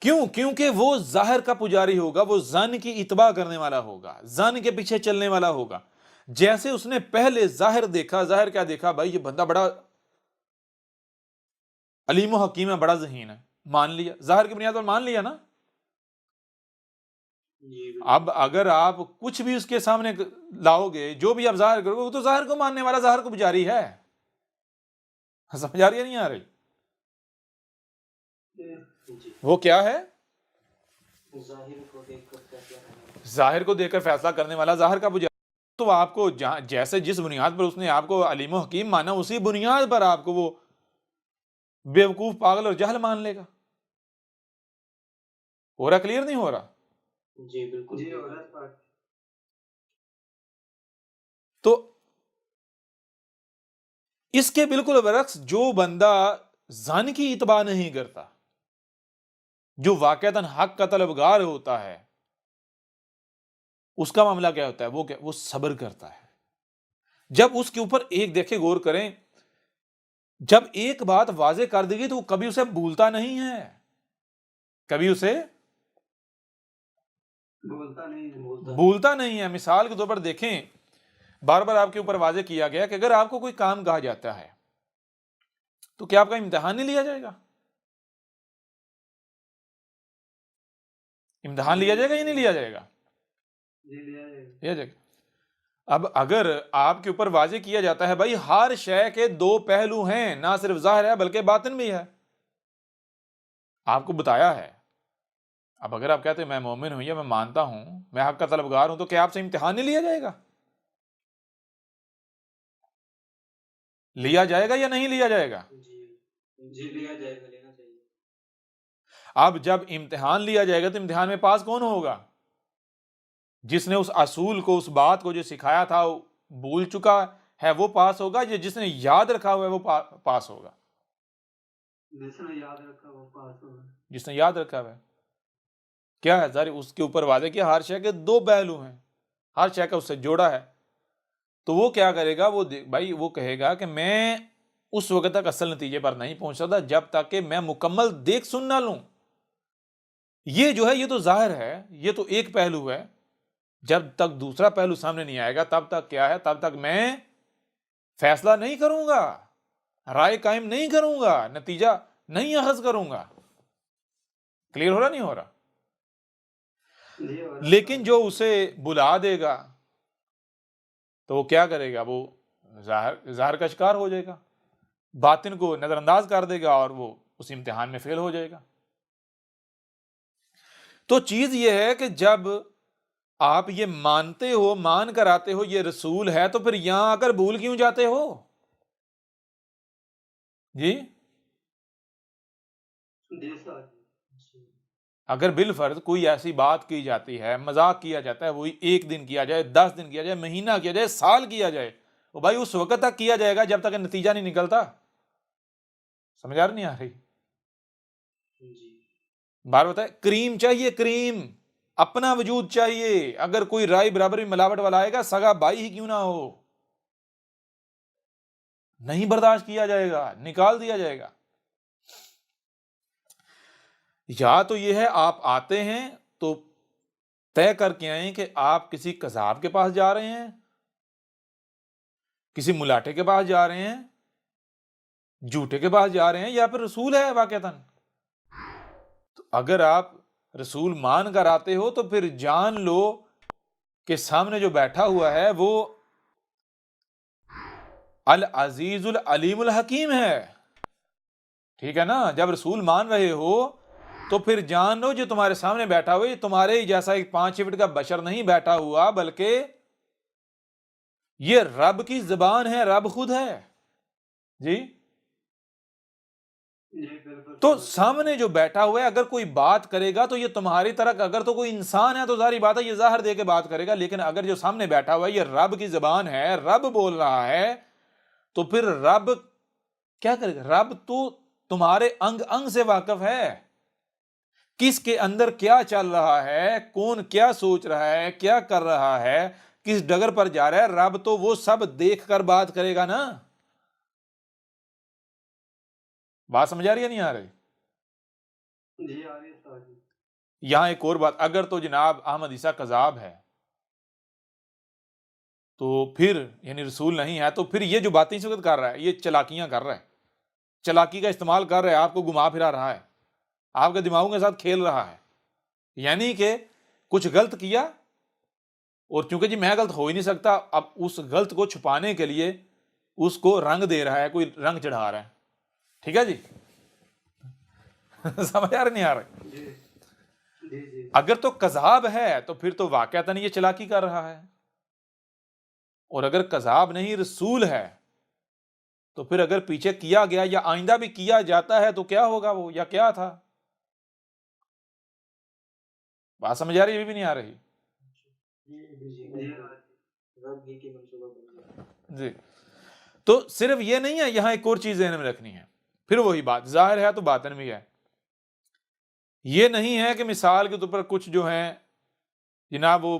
کیوں؟ کیونکہ وہ ظاہر کا پجاری ہوگا، وہ ظن کی اتباع کرنے والا ہوگا، ظن کے پیچھے چلنے والا ہوگا. جیسے اس نے پہلے ظاہر دیکھا، ظاہر کیا دیکھا؟ بھائی یہ بندہ بڑا علیم و حکیم ہے، بڑا ذہین ہے، مان لیا، ظاہر کی بنیاد پر مان لیا نا. جی اب اگر آپ کچھ بھی اس کے سامنے لاؤ گے، جو بھی آپ ظاہر کرو گے، وہ تو ظاہر کو ماننے والا، ظاہر کو پجاری ہے. سمجھ آ رہی ہے نہیں آ رہی؟ جی وہ کیا ہے؟ ظاہر کو دیکھ کر فیصلہ کرنا. ظاہر کو دیکھ کر فیصلہ کرنے والا، ظاہر کا پجاری. تو آپ کو جیسے جس بنیاد پر اس نے آپ کو علیم و حکیم مانا، اسی بنیاد پر آپ کو وہ بیوقوف، پاگل اور جہل مان لے گا. ہو رہا؟ کلیئر نہیں ہو رہا؟ جی بالکل جی ہو رہا استاد. تو اس کے بالکل برعکس جو بندہ ظن کی اتباع نہیں کرتا، جو واقعتاً حق کا طلبگار ہوتا ہے، اس کا معاملہ کیا ہوتا ہے؟ وہ صبر کرتا ہے. جب اس کے اوپر ایک، دیکھیں غور کریں، جب ایک بات واضح کر دے گی تو وہ کبھی اسے بھولتا نہیں ہے، کبھی اسے بھولتا نہیں ہے. مثال کے طور پر دیکھیں، بار بار آپ کے اوپر واضح کیا گیا کہ اگر آپ کو کوئی کام کہا جاتا ہے تو کیا آپ کا امتحان نہیں لیا جائے گا؟ امتحان لیا جائے گا یا نہیں لیا جائے گا؟ لیا جائے گا. اب اگر آپ کے اوپر واضح کیا جاتا ہے بھائی ہر شے کے دو پہلو ہیں، نہ صرف ظاہر ہے بلکہ باطن بھی ہے، آپ کو بتایا ہے. اب اگر آپ کہتے ہیں میں مومن ہوں یا میں مانتا ہوں، میں حق کا طلبگار ہوں، تو کیا آپ سے امتحان نہیں لیا جائے گا؟ لیا جائے گا یا نہیں لیا جائے گا؟ جی لیا جائے گا، لینا چاہیے. اب جب امتحان لیا جائے گا تو امتحان میں پاس کون ہوگا؟ جس نے اس اصول کو، اس بات کو جو سکھایا تھا وہ بھول چکا ہے، وہ پاس ہوگا، یا جس نے یاد رکھا ہوا ہے وہ پاس ہوگا؟ جس نے یاد رکھا وہ پاس ہوگا. جس نے یاد رکھا ہوا ہے. کیا ہے ظاہر اس کے اوپر واضح کیا ہر شے کے دو پہلو ہیں، ہر شے کا اس سے جوڑا ہے. تو وہ کیا کرے گا؟ بھائی وہ کہے گا کہ میں اس وقت تک اصل نتیجے پر نہیں پہنچ سکتا جب تک کہ میں مکمل دیکھ سن نہ لوں. یہ جو ہے یہ تو ظاہر ہے، یہ تو ایک پہلو ہے. جب تک دوسرا پہلو سامنے نہیں آئے گا تب تک کیا ہے؟ تب تک میں فیصلہ نہیں کروں گا، رائے قائم نہیں کروں گا، نتیجہ نہیں اخذ کروں گا. کلیئر ہو رہا نہیں ہو رہا؟ لیکن جو اسے بلا دے گا تو وہ کیا کرے گا؟ وہ ظاہر کا شکار ہو جائے گا، باطن کو نظر انداز کر دے گا اور وہ اس امتحان میں فیل ہو جائے گا. تو چیز یہ ہے کہ جب آپ یہ مانتے ہو، مان کر آتے ہو یہ رسول ہے، تو پھر یہاں آ کر بھول کیوں جاتے ہو؟ جی اگر بالفرض کوئی ایسی بات کی جاتی ہے، مذاق کیا جاتا ہے، وہی 1 دن کیا جائے، 10 دن کیا جائے، مہینہ کیا جائے، سال کیا جائے، وہ بھائی اس وقت تک کیا جائے گا جب تک نتیجہ نہیں نکلتا. سمجھ آ رہی نہیں آ رہی؟ بار بتائے، کریم چاہیے، کریم اپنا وجود چاہیے. اگر کوئی رائے برابری ملاوٹ والا آئے گا، سگا بھائی ہی کیوں نہ ہو، نہیں برداشت کیا جائے گا، نکال دیا جائے گا. یا تو یہ ہے آپ آتے ہیں تو طے کر کے آئیں کہ آپ کسی قذاب کے پاس جا رہے ہیں، کسی ملاٹے کے پاس جا رہے ہیں، جھوٹے کے پاس جا رہے ہیں، یا پھر رسول ہے واقعتاً. تو اگر آپ رسول مان کر آتے ہو تو پھر جان لو کہ سامنے جو بیٹھا ہوا ہے وہ العزیز العلیم الحکیم ہے. ٹھیک ہے نا؟ جب رسول مان رہے ہو تو پھر جان لو جو تمہارے سامنے بیٹھا ہوا یہ تمہارے ہی جیسا ایک 5 فٹ کا بشر نہیں بیٹھا ہوا، بلکہ یہ رب کی زبان ہے، رب خود ہے جی۔ تو سامنے جو بیٹھا ہوا ہے اگر کوئی بات کرے گا تو یہ تمہاری طرح، اگر تو کوئی انسان ہے تو ظاہری بات ہے یہ ظاہر دے کے بات کرے گا، لیکن اگر جو سامنے بیٹھا ہوا ہے یہ رب کی زبان ہے، رب بول رہا ہے، تو پھر رب کیا کرے گا؟ رب تو تمہارے انگ انگ سے واقف ہے، کس کے اندر کیا چل رہا ہے، کون کیا سوچ رہا ہے، کیا کر رہا ہے، کس ڈگر پر جا رہا ہے، رب تو وہ سب دیکھ کر بات کرے گا نا۔ بات سمجھ آ رہی ہے نہیں آ رہی؟ جی آ رہی ہے استاد جی۔ یہاں ایک اور بات، اگر تو جناب احمد عیسیٰ کذاب ہے تو پھر یعنی رسول نہیں ہے، تو پھر یہ جو باتیں اس وقت کر رہا ہے یہ چلاکیاں کر رہا ہے، چلاکی کا استعمال کر رہا ہے، آپ کو گھما پھرا رہا ہے، آپ کے دماغوں کے ساتھ کھیل رہا ہے، یعنی کہ کچھ غلط کیا اور چونکہ جی میں غلط ہو ہی نہیں سکتا، اب اس غلط کو چھپانے کے لیے اس کو رنگ دے رہا ہے، کوئی رنگ چڑھا رہا ہے، ٹھیک ہے جی؟ سمجھ آ رہا نہیں آ رہا؟ جی اگر تو کذاب ہے تو پھر تو واقعتاً یہ چلاکی کر رہا ہے، اور اگر کذاب نہیں رسول ہے تو پھر اگر پیچھے کیا گیا یا آئندہ بھی کیا جاتا ہے تو کیا ہوگا وہ، یا کیا تھا؟ بات سمجھ آ رہی ہے؟ یہ بھی نہیں آ رہی جی؟ تو صرف یہ نہیں ہے، یہاں ایک اور چیز ذہن میں رکھنی ہے، پھر وہی بات ظاہر ہے تو باطن بھی ہے۔ یہ نہیں ہے کہ مثال کے طور پر کچھ جو ہیں جناب وہ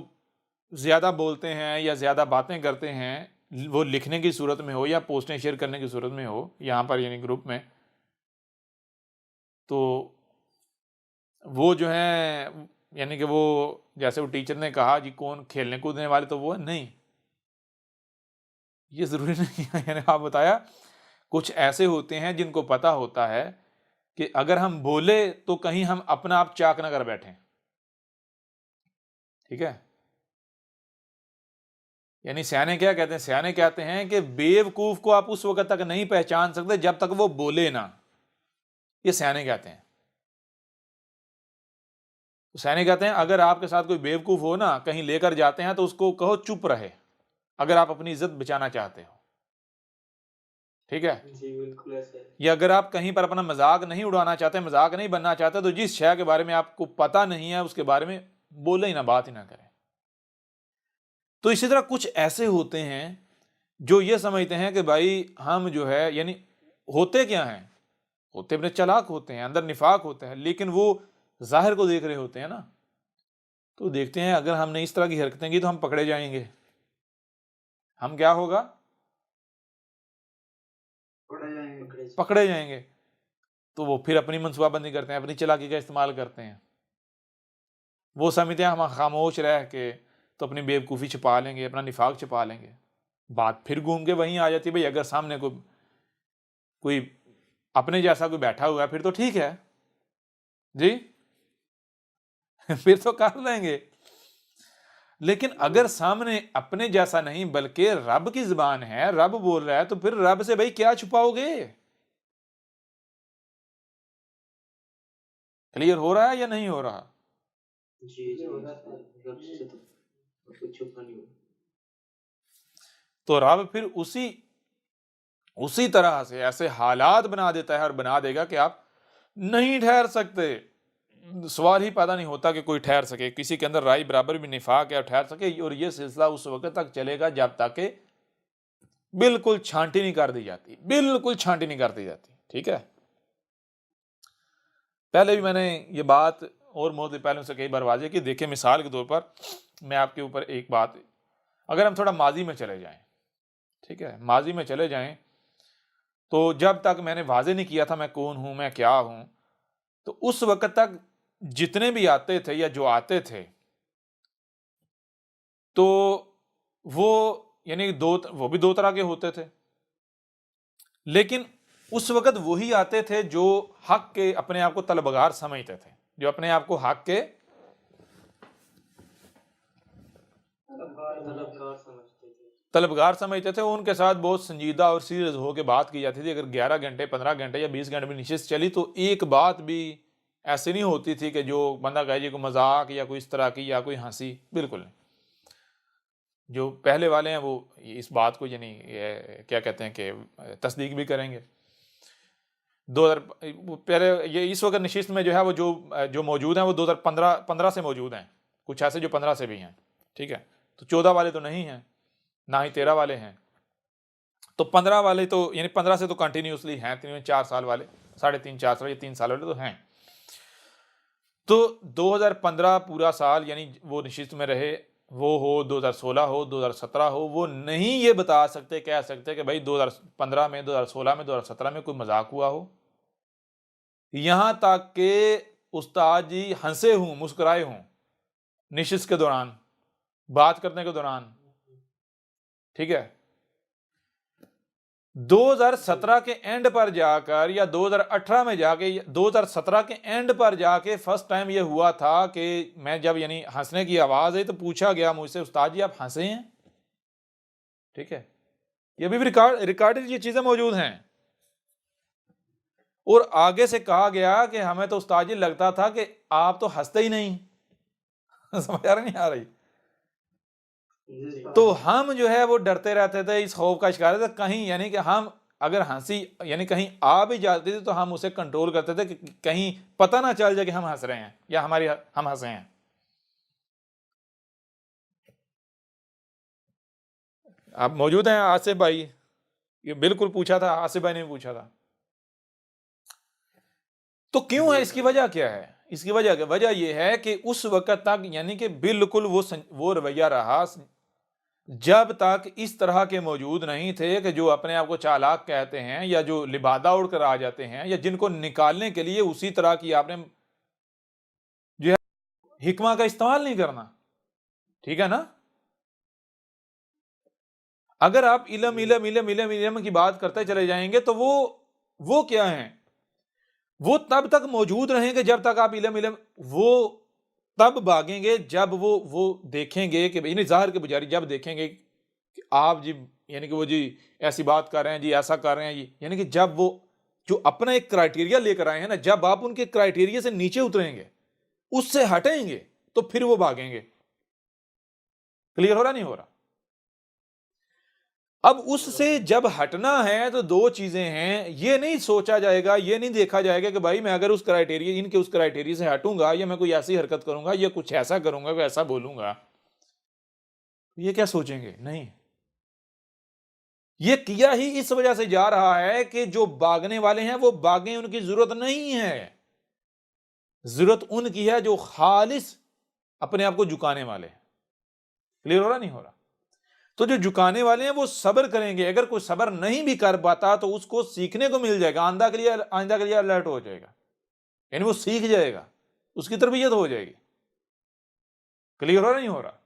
زیادہ بولتے ہیں یا زیادہ باتیں کرتے ہیں، وہ لکھنے کی صورت میں ہو یا پوسٹیں شیئر کرنے کی صورت میں ہو یہاں پر یعنی گروپ میں، تو وہ جو ہیں یعنی کہ وہ جیسے وہ ٹیچر نے کہا جی کون کھیلنے کودنے والے، تو وہ نہیں، یہ ضروری نہیں ہے، یعنی آپ بتایا کچھ ایسے ہوتے ہیں جن کو پتا ہوتا ہے کہ اگر ہم بولے تو کہیں ہم اپنا آپ چاک نہ کر بیٹھیں، ٹھیک ہے؟ یعنی سیانے کیا کہتے ہیں؟ سیانے کہتے ہیں کہ بیوقوف کو آپ اس وقت تک نہیں پہچان سکتے جب تک وہ بولے نہ، یہ سیانے کہتے ہیں۔ سیانے کہتے ہیں اگر آپ کے ساتھ کوئی بیوقوف ہو نا، کہیں لے کر جاتے ہیں تو اس کو کہو چپ رہے، اگر آپ اپنی عزت بچانا چاہتے ہو، ٹھیک ہے؟ جی بالکل ایسے ہے۔ یا اگر آپ کہیں پر اپنا مذاق نہیں اڑانا چاہتے، مذاق نہیں بننا چاہتے، تو جس شے کے بارے میں آپ کو پتہ نہیں ہے اس کے بارے میں بولے ہی نہ، بات ہی نہ کریں۔ تو اسی طرح کچھ ایسے ہوتے ہیں جو یہ سمجھتے ہیں کہ بھائی ہم جو ہے یعنی ہوتے کیا ہیں، ہوتے اپنے چلاک ہوتے ہیں، اندر نفاق ہوتا ہے، لیکن وہ ظاہر کو دیکھ رہے ہوتے ہیں نا، تو دیکھتے ہیں اگر ہم نے اس طرح کی حرکتیں کی تو ہم پکڑے جائیں گے، ہم کیا ہوگا؟ پکڑے جائیں گے، تو وہ پھر اپنی منصوبہ بندی کرتے ہیں، اپنی چلاکی کا استعمال کرتے ہیں، وہ سمجھتے ہیں ہم خاموش رہ کے تو اپنی بیوقوفی چھپا لیں گے، اپنا نفاق چھپا لیں گے۔ بات پھر گھوم کے وہیں آ جاتی ہے، بھئی اگر سامنے کوئی اپنے جیسا کوئی بیٹھا ہوا ہے پھر تو ٹھیک ہے جی، پھر تو کر لیں گے، لیکن اگر سامنے اپنے جیسا نہیں بلکہ رب کی زبان ہے، رب بول رہا ہے، تو پھر رب سے بھائی کیا چھپاؤ گے؟ کلیئر ہو رہا ہے یا نہیں ہو رہا؟ جی رب سے تو کچھ چھپا نہیں ہو۔ تو رب پھر اسی طرح سے ایسے حالات بنا دیتا ہے اور بنا دے گا کہ آپ نہیں ٹھہر سکتے، سوال ہی پیدا نہیں ہوتا کہ کوئی ٹھہر سکے، کسی کے اندر رائی برابر بھی نفاق ہے اور ٹھہر سکے، اور یہ سلسلہ اس وقت تک چلے گا جب تک کہ بالکل چھانٹی نہیں کر دی جاتی، بالکل چھانٹی نہیں کر دی جاتی، ٹھیک ہے؟ پہلے بھی میں نے یہ بات اور موضوع پہلے سے کئی بار واضح کی، دیکھیں مثال کے طور پر میں آپ کے اوپر ایک بات، اگر ہم تھوڑا ماضی میں چلے جائیں، ٹھیک ہے، ماضی میں چلے جائیں تو جب تک میں نے واضح نہیں کیا تھا میں کون ہوں، میں کیا ہوں، تو اس وقت تک جتنے بھی آتے تھے یا جو آتے تھے تو وہ یعنی وہ بھی دو طرح کے ہوتے تھے، لیکن اس وقت وہی آتے تھے جو حق کے اپنے آپ کو طلبگار سمجھتے تھے، جو اپنے آپ کو حق کے طلبگار سمجھتے تھے، ان کے ساتھ بہت سنجیدہ اور سیریس ہو کے بات کی جاتی تھی۔ اگر 11 گھنٹے 15 گھنٹے یا 20 گھنٹے بھی نشست چلی تو ایک بات بھی ایسی نہیں ہوتی تھی کہ جو بندہ کہے جی کوئی مذاق یا کوئی اس طرح کی یا کوئی ہنسی، بالکل نہیں۔ جو پہلے والے ہیں وہ اس بات کو یعنی کیا کہتے ہیں کہ تصدیق بھی کریں گے۔ 2000 پہلے یہ اس وقت نشست میں جو ہے وہ جو موجود ہیں وہ 2015 سے موجود ہیں، کچھ ایسے جو 15 سے بھی ہیں، ٹھیک ہے، تو 14 والے تو نہیں ہیں، نہ ہی 13 والے ہیں، تو 15 والے تو یعنی 15 سے تو کنٹینیوسلی ہیں، 4 سال والے، 3.5 4 سال یا 3 سال والے تو ہیں۔ تو 2015 پورا سال یعنی وہ نشست میں رہے، وہ ہو 2016 ہو 2017 ہو، وہ نہیں یہ بتا سکتے کہہ سکتے کہ بھائی 2015 میں 2016 میں 2017 میں کوئی مذاق ہوا ہو، یہاں تک کہ استاد جی ہنسے ہوں، مسکرائے ہوں نشست کے دوران، بات کرنے کے دوران، ٹھیک ہے۔ 2017 کے اینڈ پر جا کر یا 2018 میں جا کے 2017 کے اینڈ پر جا کے فرسٹ ٹائم یہ ہوا تھا کہ میں جب یعنی ہنسنے کی آواز آئی تو پوچھا گیا مجھ سے، استاد جی آپ ہنسے ہیں؟ ٹھیک ہے، یہ بھی ریکارڈڈ یہ چیزیں موجود ہیں۔ اور آگے سے کہا گیا کہ ہمیں تو استاد جی لگتا تھا کہ آپ تو ہنستے ہی نہیں، سمجھ آ رہی نہیں آ رہی؟ تو ہم جو ہے وہ ڈرتے رہتے تھے، اس خوف کا شکار تھے کہیں یعنی کہ ہم اگر ہنسی یعنی کہیں آ بھی جاتی تھی تو ہم اسے کنٹرول کرتے تھے کہ کہیں پتہ نہ چل جائے کہ ہم ہنس رہے ہیں یا ہم ہنسے ہیں۔ آپ موجود ہیں آصف بھائی؟ یہ بالکل پوچھا تھا، آصف بھائی نے بھی پوچھا تھا۔ تو کیوں ہے؟ اس کی وجہ کیا ہے؟ اس کی وجہ یہ ہے کہ اس وقت تک یعنی کہ بالکل وہ رویہ رہا جب تک اس طرح کے موجود نہیں تھے کہ جو اپنے آپ کو چالاک کہتے ہیں یا جو لبادہ اڑ کر آ جاتے ہیں یا جن کو نکالنے کے لیے اسی طرح کی آپ نے جو ہے حکمہ کا استعمال نہیں کرنا، ٹھیک ہے نا۔ اگر آپ علم کی بات کرتے چلے جائیں گے تو وہ کیا ہیں؟ وہ تب تک موجود رہیں گے جب تک آپ علم وہ تب بھاگیں گے جب وہ دیکھیں گے کہ یعنی ظاہر کے بجاری جب دیکھیں گے کہ آپ جی یعنی کہ وہ جی ایسی بات کر رہے ہیں، جی ایسا کر رہے ہیں جی، یعنی کہ جب وہ جو اپنا ایک کرائٹیریا لے کر آئے ہیں نا، جب آپ ان کے کرائٹیریا سے نیچے اتریں گے، اس سے ہٹیں گے تو پھر وہ بھاگیں گے۔ کلیئر ہو رہا نہیں ہو رہا؟ اب اس سے جب ہٹنا ہے تو دو چیزیں ہیں، یہ نہیں سوچا جائے گا، یہ نہیں دیکھا جائے گا کہ بھائی میں اگر ان کے اس کرائٹیریا سے ہٹوں گا یا میں کوئی ایسی حرکت کروں گا یا کچھ ایسا کروں گا، کوئی ایسا بولوں گا، یہ کیا سوچیں گے؟ نہیں، یہ کیا ہی اس وجہ سے جا رہا ہے کہ جو بھاگنے والے ہیں وہ بھاگیں، ان کی ضرورت نہیں ہے، ضرورت ان کی ہے جو خالص اپنے آپ کو جھکانے والے ہیں۔ کلیئر ہو رہا نہیں ہو رہا؟ تو جو جھکانے والے ہیں وہ صبر کریں گے، اگر کوئی صبر نہیں بھی کر پاتا تو اس کو سیکھنے کو مل جائے گا، آئندہ کے لیے الرٹ ہو جائے گا، یعنی وہ سیکھ جائے گا، اس کی تربیت ہو جائے گی۔ کلیئر ہو رہا نہیں ہو رہا؟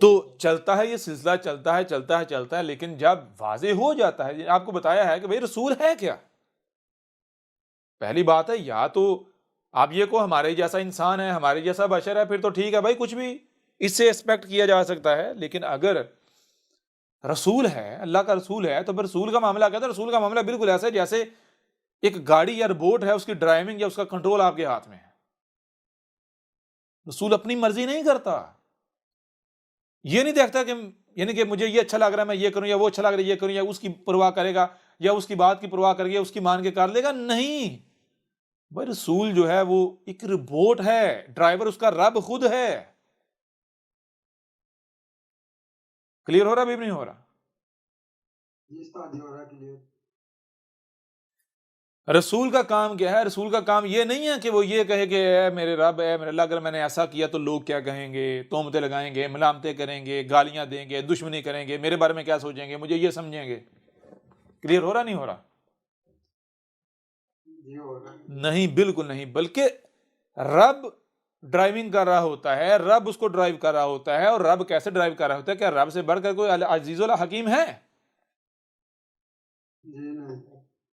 تو چلتا ہے یہ سلسلہ، چلتا ہے لیکن جب واضح ہو جاتا ہے، آپ کو بتایا ہے کہ بھئی رسول ہے کیا؟ پہلی بات ہے یا تو آپ یہ کو ہمارے جیسا انسان ہے، ہمارے جیسا بشر ہے، پھر تو ٹھیک ہے بھائی، کچھ بھی اس سے ایکسپیکٹ کیا جا سکتا ہے، لیکن اگر رسول ہے، اللہ کا رسول ہے، تو پھر رسول کا معاملہ کہتا ہے، رسول کا معاملہ بالکل ایسا ہے جیسے ایک گاڑی یا بوٹ ہے، اس کی ڈرائیونگ یا اس کا کنٹرول آپ کے ہاتھ میں ہے۔ رسول اپنی مرضی نہیں کرتا، یہ نہیں دیکھتا کہ یعنی کہ مجھے یہ اچھا لگ رہا ہے میں یہ کروں یا وہ اچھا لگ رہا ہے یہ کروں، یا اس کی پرواہ کرے گا یا اس کی بات کی پرواہ کرے گا، اس کی مان کے کر لے گا، نہیں بھائی، رسول جو ہے وہ ایک روبوٹ ہے، ڈرائیور اس کا رب خود ہے۔ کلیئر ہو رہا بھی نہیں ہو رہا؟ رسول کا کام کیا ہے؟ رسول کا کام یہ نہیں ہے کہ وہ یہ کہے کہ اے میرے رب، اے میرے اللہ، اگر میں نے ایسا کیا تو لوگ کیا کہیں گے، تہمتیں لگائیں گے، ملامتیں کریں گے، گالیاں دیں گے، دشمنی کریں گے، میرے بارے میں کیا سوچیں گے، مجھے یہ سمجھیں گے۔ کلیئر ہو رہا نہیں ہو رہا؟ نہیں، بالکل نہیں، بلکہ رب ڈرائیونگ کر رہا ہوتا ہے، رب اس کو ڈرائیو کر رہا ہوتا ہے، اور رب کیسے ڈرائیو کر رہا ہوتا ہے؟ کیا رب سے بڑھ کر کوئی عزیز الحکیم ہے؟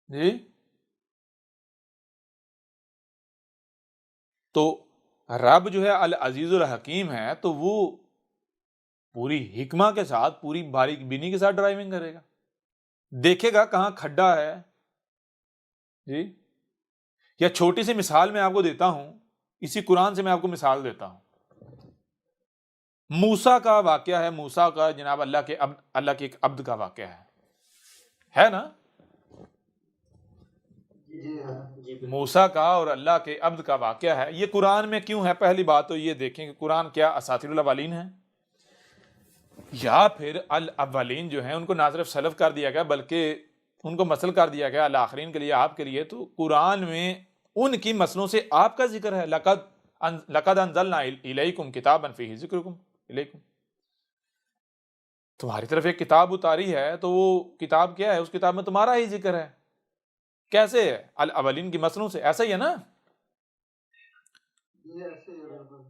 جی، تو رب جو ہے العزیز الحکیم ہے، تو وہ پوری حکمہ کے ساتھ، پوری باریک بینی کے ساتھ ڈرائیونگ کرے گا، دیکھے گا کہاں کھڈا ہے، جی یا چھوٹی سی مثال میں آپ کو دیتا ہوں، اسی قرآن سے میں آپ کو مثال دیتا ہوں۔ موسیٰ کا واقعہ ہے، موسیٰ کا جناب اللہ کے ایک عبد کا واقعہ ہے نا؟ موسیٰ کا اور اللہ کے عبد کا واقعہ ہے۔ یہ قرآن میں کیوں ہے؟ پہلی بات تو یہ دیکھیں کہ قرآن کیا اساطیر الاولین ہے، یا پھر الاولین جو ہیں ان کو نہ صرف سلف کر دیا گیا بلکہ ان کو مثل کر دیا گیا الاخرین کے لیے، آپ کے لیے۔ تو قرآن میں ان کی مثلوں سے آپ کا ذکر ہے، لقد انزلنا الیکم کتابا فیہ ذکرکم الیکم، تمہاری طرف ایک کتاب اتاری ہے، تو وہ کتاب کیا ہے؟ اس کتاب میں تمہارا ہی ذکر ہے۔ کیسے ہے؟ الاولین کی مثلوں سے، ایسا ہی ہے نا؟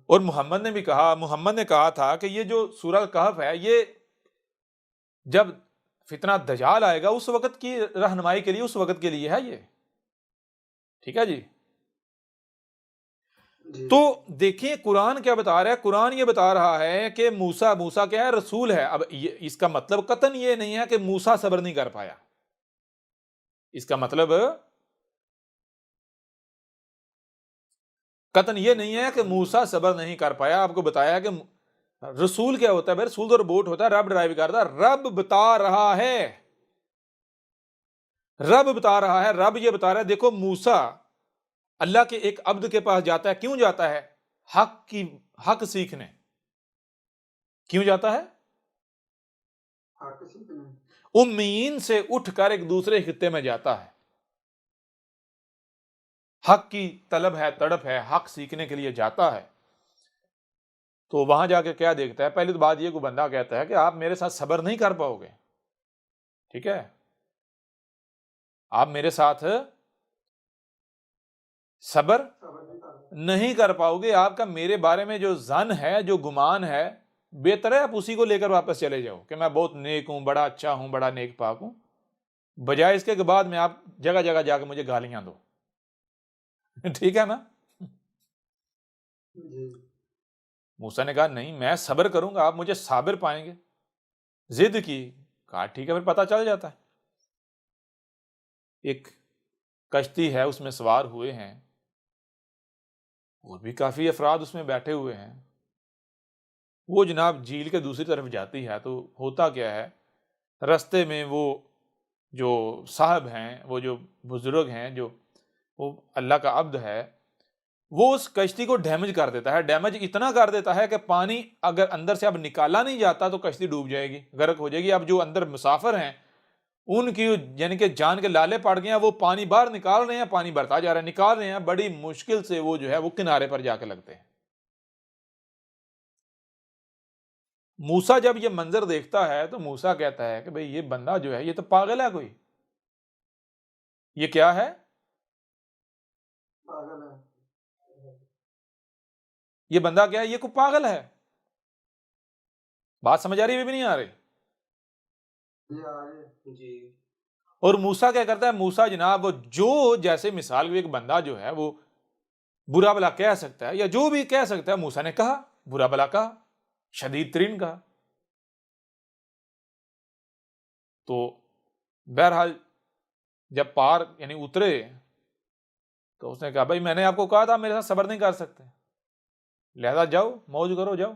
اور محمد نے کہا تھا کہ یہ جو سورہ کہف ہے، یہ جب فتنہ دجال آئے گا اس وقت کی رہنمائی کے لیے، اس وقت کے لیے ہے یہ، ٹھیک ہے جی؟ تو دیکھیں قرآن کیا بتا رہا ہے، قرآن یہ بتا رہا ہے کہ موسیٰ کیا ہے؟ رسول ہے۔ اب اس کا مطلب قطعاً یہ نہیں ہے کہ موسیٰ صبر نہیں کر پایا، اس کا مطلب قطعاً یہ نہیں ہے کہ موسیٰ صبر نہیں کر پایا۔ آپ کو بتایا کہ رسول کیا ہوتا ہے بھائی؟ رسول تو روبوٹ ہوتا ہے، رب ڈرائیو کرتا ہے، رب بتا رہا ہے، رب یہ بتا رہا ہے۔ دیکھو موسیٰ اللہ کے ایک عبد کے پاس جاتا ہے، کیوں جاتا ہے؟ حق سیکھنے۔ کیوں جاتا ہے؟ امیین سے اٹھ کر ایک دوسرے خطے میں جاتا ہے، حق کی طلب ہے، تڑپ ہے، حق سیکھنے کے لیے جاتا ہے۔ تو وہاں جا کے کیا دیکھتا ہے؟ پہلی تو بات یہ، کوئی بندہ کہتا ہے کہ آپ میرے ساتھ صبر نہیں کر پاؤ گے، ٹھیک ہے؟ آپ میرے ساتھ صبر نہیں کر پاؤ گے، آپ کا میرے بارے میں جو ظن ہے، جو گمان ہے، بہتر ہے آپ اسی کو لے کر واپس چلے جاؤ کہ میں بہت نیک ہوں، بڑا اچھا ہوں، بڑا نیک پاک ہوں، بجائے اس کے بعد میں آپ جگہ جگہ جا کے مجھے گالیاں دو، ٹھیک ہے نا؟ موسیٰ نے کہا نہیں، میں صبر کروں گا، آپ مجھے صابر پائیں گے۔ ضد کی، کہا ٹھیک ہے، پھر پتہ چل جاتا ہے۔ ایک کشتی ہے، اس میں سوار ہوئے ہیں، اور بھی کافی افراد اس میں بیٹھے ہوئے ہیں۔ وہ جناب جھیل کے دوسری طرف جاتی ہے، تو ہوتا کیا ہے، رستے میں وہ جو صاحب ہیں، وہ جو بزرگ ہیں، جو وہ اللہ کا عبد ہے، وہ اس کشتی کو ڈیمیج کر دیتا ہے۔ ڈیمیج اتنا کر دیتا ہے کہ پانی اگر اندر سے اب نکالا نہیں جاتا تو کشتی ڈوب جائے گی، غرق ہو جائے گی۔ اب جو اندر مسافر ہیں ان کی یعنی کہ جان کے لالے پڑ گئے ہیں، وہ پانی باہر نکال رہے ہیں، پانی بڑھتا جا رہا ہے، نکال رہے ہیں، بڑی مشکل سے وہ جو ہے وہ کنارے پر جا کے لگتے ہیں۔ موسیٰ جب یہ منظر دیکھتا ہے تو موسیٰ کہتا ہے کہ بھئی یہ بندہ جو ہے یہ تو پاگل ہے، کوئی یہ کیا ہے؟ یہ بندہ کیا ہے؟ یہ کوئی پاگل ہے۔ بات سمجھ آ رہی ہے بھی نہیں آ رہی؟ جی اور موسیٰ کیا کرتا ہے؟ موسیٰ جناب جو جیسے مثال کو ایک بندہ جو ہے وہ برا بلا کہہ سکتا ہے یا جو بھی کہہ سکتا ہے، موسیٰ نے کہا، برا بلا کہا، شدید ترین کہا۔ تو بہرحال جب پار یعنی اترے تو اس نے کہا بھائی میں نے آپ کو کہا تھا میرے ساتھ صبر نہیں کر سکتے، لہذا جاؤ موج کرو جاؤ۔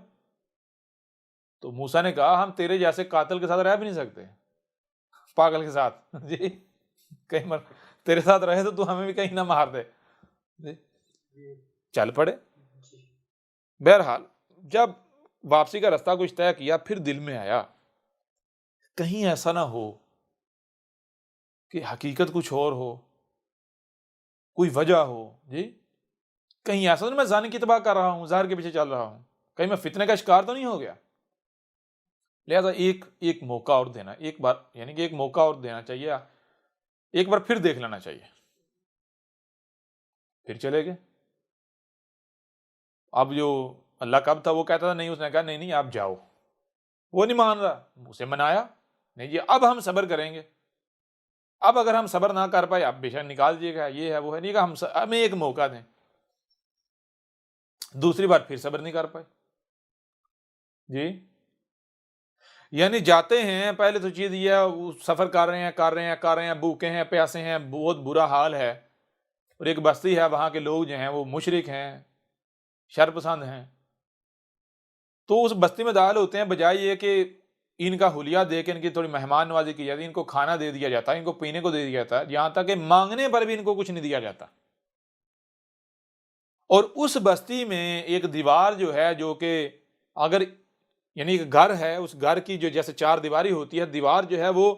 تو موسیٰ نے کہا ہم تیرے جیسے قاتل کے ساتھ رہ بھی نہیں سکتے، پاگل کے ساتھ جی کہیں تیرے ساتھ رہے تو ہمیں بھی کہیں نہ مار دے جی۔ چل پڑے۔ بہرحال جب واپسی کا راستہ کچھ طے کیا، پھر دل میں آیا کہیں ایسا نہ ہو کہ حقیقت کچھ اور ہو، کوئی وجہ ہو جی، کہیں ایسا نہیں میں ظاہر کی تباہ کر رہا ہوں، ظاہر کے پیچھے چل رہا ہوں، کہیں میں فتنے کا شکار تو نہیں ہو گیا۔ لہذا ایک موقع اور دینا، ایک بار یعنی کہ ایک موقع اور دینا چاہیے، ایک بار پھر دیکھ لینا چاہیے۔ پھر چلے گئے۔ اب جو اللہ کا عبد تھا وہ کہتا تھا نہیں، اس نے کہا نہیں آپ جاؤ، وہ نہیں مان رہا، اسے منایا نہیں جی اب ہم صبر کریں گے، اب اگر ہم صبر نہ کر پائے اب بے شک نکال دیجیے گا، یہ ہے وہ ہے، نہیں کہا ہمیں ایک موقع دیں۔ دوسری بار پھر صبر نہیں کر پائے جی، یعنی جاتے ہیں، پہلے تو چیز یہ ہے سفر کر رہے ہیں، بھوکے ہیں، پیاسے ہیں، بہت برا حال ہے، اور ایک بستی ہے وہاں کے لوگ جو ہیں وہ مشرک ہیں، شر پسند ہیں، تو اس بستی میں داخل ہوتے ہیں، بجائے یہ کہ ان کا حلیہ دے کے ان کی تھوڑی مہمان نوازی کی جاتی ہے، ان کو کھانا دے دیا جاتا ہے، ان کو پینے کو دے دیا جاتا ہے، یہاں تک کہ مانگنے پر بھی ان کو کچھ نہیں دیا جاتا۔ اور اس بستی میں ایک دیوار جو ہے، جو کہ اگر یعنی ایک گھر ہے، اس گھر کی جو جیسے چار دیواری ہوتی ہے، دیوار جو ہے وہ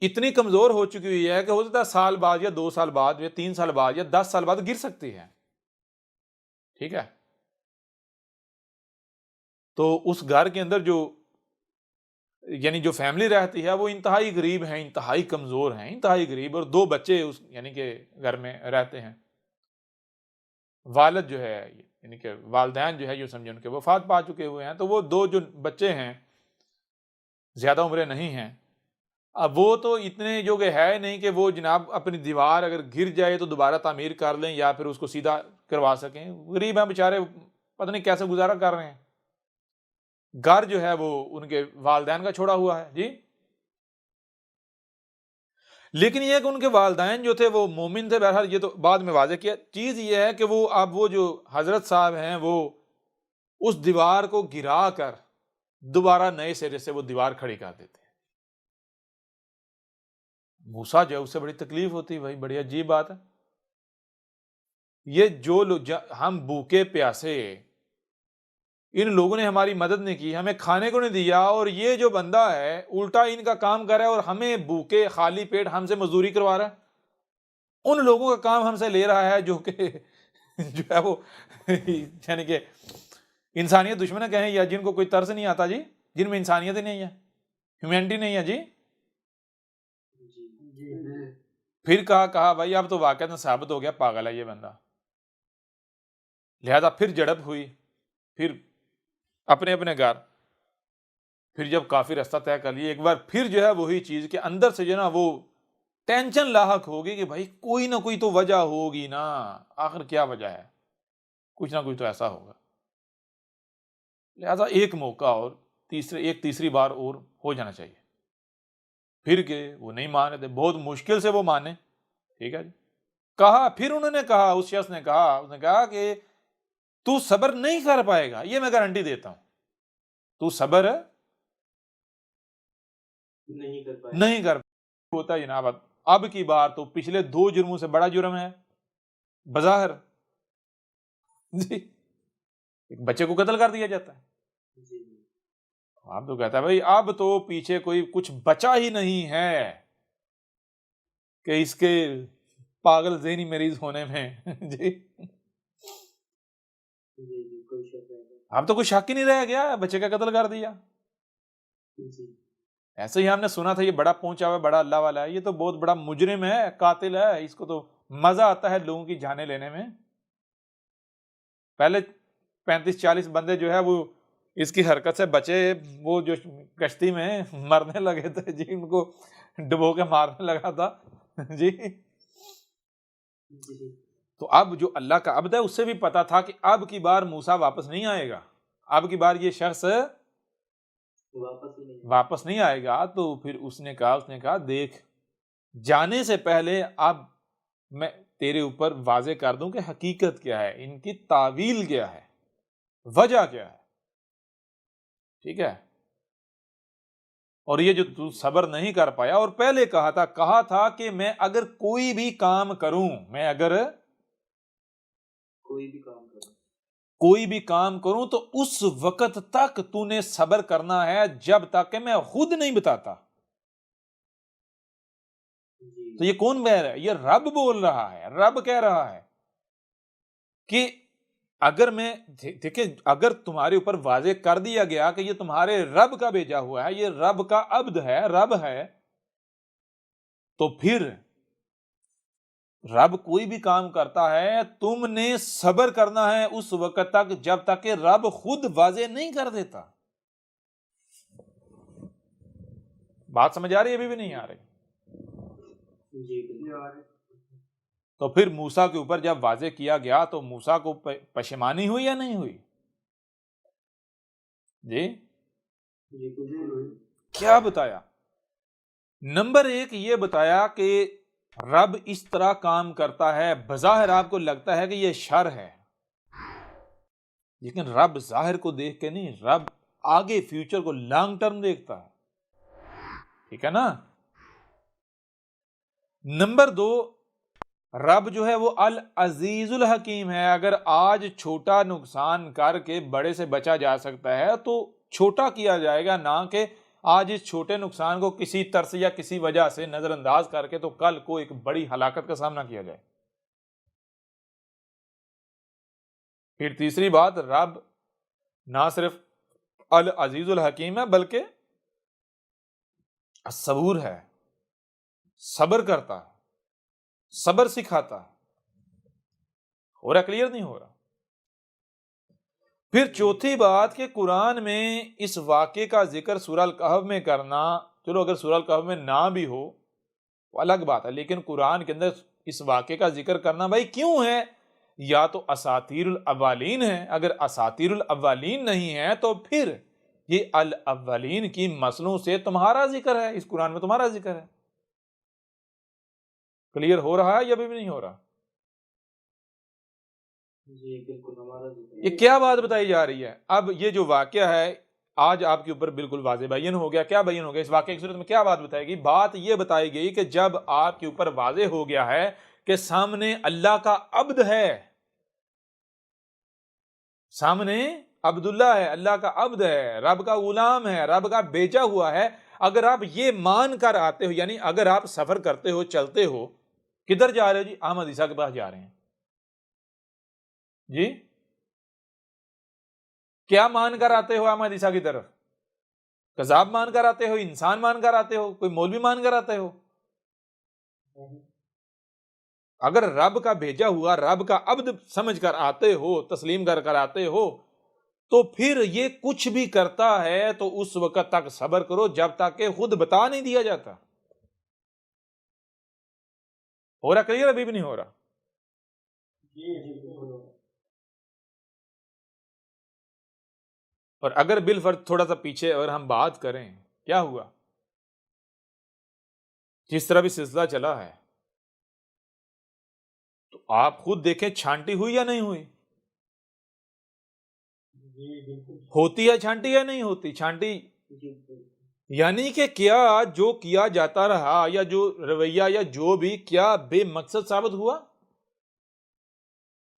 اتنی کمزور ہو چکی ہوئی ہے کہ ہو سکتا ہے سال بعد یا 2 سال بعد یا 3 سال بعد یا 10 سال بعد گر سکتی ہے، ٹھیک ہے؟ تو اس گھر کے اندر جو یعنی جو فیملی رہتی ہے وہ انتہائی غریب ہیں، انتہائی کمزور ہیں، انتہائی غریب، اور 2 بچے اس یعنی کہ گھر میں رہتے ہیں۔ والد جو ہے یعنی کہ والدین جو ہے یہ سمجھے ان کے وفات پا چکے ہوئے ہیں، تو وہ 2 جو بچے ہیں زیادہ عمریں نہیں ہیں، اب وہ تو اتنے جو کہ ہے نہیں کہ وہ جناب اپنی دیوار اگر گر جائے تو دوبارہ تعمیر کر لیں یا پھر اس کو سیدھا کروا سکیں، غریب ہیں بیچارے، پتہ نہیں کیسے گزارا کر رہے ہیں۔ گھر جو ہے وہ ان کے والدین کا چھوڑا ہوا ہے، جی۔ لیکن یہ ہے کہ ان کے والدین جو تھے وہ مومن تھے، بہرحال یہ تو بعد میں واضح کیا۔ چیز یہ ہے کہ وہ اب وہ جو حضرت صاحب ہیں وہ اس دیوار کو گرا کر دوبارہ نئے سرے سے وہ دیوار کھڑی کر دیتے ہیں۔ موسیٰ جو ہے اس سے بڑی تکلیف ہوتی ہے، بھائی بڑی عجیب بات ہے۔ یہ جو لوگ ہم بھوکے پیاسے، ان لوگوں نے ہماری مدد نہیں کی، ہمیں کھانے کو نہیں دیا، اور یہ جو بندہ ہے الٹا ان کا کام کر رہا ہے اور ہمیں بھوکے خالی پیٹ ہم سے مزدوری کروا رہا ہے، ان لوگوں کا کام ہم سے لے رہا ہے جو کہ جو ہے وہ یعنی کہ انسانیت دشمن کہیں یا جن کو کوئی ترس نہیں آتا، جی، جن میں انسانیت ہی نہیں ہے، ہیومینٹی نہیں ہے، جی۔ پھر کہا بھائی اب تو واقعہ ثابت ہو گیا پاگل ہے یہ بندہ، لہذا پھر جھڑپ ہوئی، پھر اپنے اپنے گھر، پھر جب کافی رستہ طے کر لیے ایک بار پھر جو ہے وہی چیز کہ اندر سے جو ہے نا وہ ٹینشن لاحق ہوگی کہ بھائی کوئی نہ کوئی تو وجہ ہوگی نا، آخر کیا وجہ ہے، کچھ نہ کچھ تو ایسا ہوگا، لہذا ایک موقع اور تیسری بار اور ہو جانا چاہیے۔ پھر کہ وہ نہیں مان رہے تھے، بہت مشکل سے وہ مانے، ٹھیک ہے جی۔ کہا، پھر انہوں نے کہا، اس شخص نے کہا کہ تو صبر نہیں کر پائے گا، یہ میں گارنٹی دیتا ہوں، تو صبر نہیں کر ہوتا ہے جناب۔ اب کی بار تو پچھلے 2 جرموں سے بڑا جرم ہے بظاہر، جی، ایک بچے کو قتل کر دیا جاتا ہے، آپ تو کہتا ہے بھائی اب تو پیچھے کوئی کچھ بچا ہی نہیں ہے کہ اس کے پاگل ذہنی مریض ہونے میں، جی، اب تو کوئی شک ہی نہیں رہ گیا، بچے کا قتل کر دیا۔ ایسے ہی ہم نے سنا تھا یہ بڑا پہنچا ہوا، بڑا اللہ والا ہے، یہ تو بہت بڑا مجرم ہے، قاتل ہے، اس کو تو مزہ آتا ہے لوگوں کی جانیں لینے میں۔ پہلے 35-40 بندے جو ہے وہ اس کی حرکت سے بچے، وہ جو کشتی میں مرنے لگے تھے، جی، ان کو ڈبو کے مارنے لگا تھا، جی۔ تو اب جو اللہ کا عبد ہے اس سے بھی پتا تھا کہ اب کی بار موسیٰ واپس نہیں آئے گا، اب کی بار یہ شخص واپس نہیں آئے گا، تو پھر اس نے کہا دیکھ، جانے سے پہلے اب میں تیرے اوپر واضح کر دوں کہ حقیقت کیا ہے، ان کی تعویل کیا ہے، وجہ کیا ہے، ٹھیک ہے۔ اور یہ جو تو صبر نہیں کر پایا، اور پہلے کہا تھا کہ میں اگر کوئی بھی کام کروں، کوئی بھی کام کروں تو اس وقت تک تو نے صبر کرنا ہے جب تک کہ میں خود نہیں بتاتا۔ تو یہ کون بہر ہے؟ یہ رب بول رہا ہے، رب کہہ رہا ہے کہ اگر میں دیکھیں، اگر تمہارے اوپر واضح کر دیا گیا کہ یہ تمہارے رب کا بھیجا ہوا ہے، یہ رب کا عبد ہے، رب ہے، تو پھر رب کوئی بھی کام کرتا ہے تم نے صبر کرنا ہے اس وقت تک جب تک کہ رب خود واضح نہیں کر دیتا۔ بات سمجھ آ رہی ہے؟ ابھی بھی نہیں آ رہی؟ تو پھر موسیٰ کے اوپر جب واضح کیا گیا تو موسیٰ کو پشیمانی ہوئی یا نہیں ہوئی؟ جی، کیا بتایا؟ نمبر 1 یہ بتایا کہ رب اس طرح کام کرتا ہے، بظاہر آپ کو لگتا ہے کہ یہ شر ہے، لیکن رب ظاہر کو دیکھ کے نہیں، رب آگے فیوچر کو لانگ ٹرم دیکھتا ہے، ٹھیک ہے نا۔ نمبر 2، رب جو ہے وہ العزیز الحکیم ہے۔ اگر آج چھوٹا نقصان کر کے بڑے سے بچا جا سکتا ہے تو چھوٹا کیا جائے گا، نہ کہ آج اس چھوٹے نقصان کو کسی طرز یا کسی وجہ سے نظر انداز کر کے تو کل کو ایک بڑی ہلاکت کا سامنا کیا جائے۔ پھر تیسری بات، رب نہ صرف العزیز الحکیم ہے بلکہ صبور ہے، صبر کرتا ہے، صبر سکھاتا ہے۔ ہو رہا کلیئر نہیں ہو رہا؟ پھر چوتھی بات کہ قرآن میں اس واقعے کا ذکر سورہ الکہف میں کرنا، چلو اگر سورہ الکہف میں نہ بھی ہو وہ الگ بات ہے، لیکن قرآن کے اندر اس واقعے کا ذکر کرنا بھائی کیوں ہے؟ یا تو اساطیر الاولین ہے، اگر اساطیر الاولین نہیں ہے تو پھر یہ الاولین کی مسلوں سے تمہارا ذکر ہے، اس قرآن میں تمہارا ذکر ہے۔ کلیئر ہو رہا ہے یا ابھی بھی نہیں ہو رہا؟ جی بالکل ہمارا یہ کیا بات بتائی جا رہی ہے؟ اب یہ جو واقعہ ہے آج آپ کے اوپر بالکل واضح بیان ہو گیا۔ کیا بیان ہو گیا؟ اس واقعے کی صورت میں کیا بات بتائی گئی؟ بات یہ بتائی گئی کہ جب آپ کے اوپر واضح ہو گیا ہے کہ سامنے اللہ کا عبد ہے، سامنے عبداللہ ہے، اللہ کا عبد ہے، رب کا غلام ہے، رب کا بیچا ہوا ہے، اگر آپ یہ مان کر آتے ہو، یعنی اگر آپ سفر کرتے ہو، چلتے ہو، کدھر جا رہے ہو؟ جی احمد عیسیٰ کے پاس جا رہے ہیں۔ جی کیا مان کر آتے ہو احمد عیسیٰ کی طرف؟ کذاب مان کر آتے ہو، انسان مان کر آتے ہو، کوئی مولوی مان کر آتے ہو؟ اگر رب کا بھیجا ہوا، رب کا عبد سمجھ کر آتے ہو، تسلیم کر کر آتے ہو، تو پھر یہ کچھ بھی کرتا ہے تو اس وقت تک صبر کرو جب تک کہ خود بتا نہیں دیا جاتا۔ ہو رہا کلیئر؟ ابھی بھی نہیں ہو رہا؟ اور اگر بالفرض تھوڑا سا پیچھے اگر ہم بات کریں، کیا ہوا؟ جس طرح بھی سلسلہ چلا ہے تو آپ خود دیکھیں چھانٹی ہوئی یا نہیں ہوئی؟ ہوتی ہے چھانٹی یا نہیں ہوتی چھانٹی؟ یعنی کہ کیا جو کیا جاتا رہا یا جو رویہ یا جو بھی کیا بے مقصد ثابت ہوا؟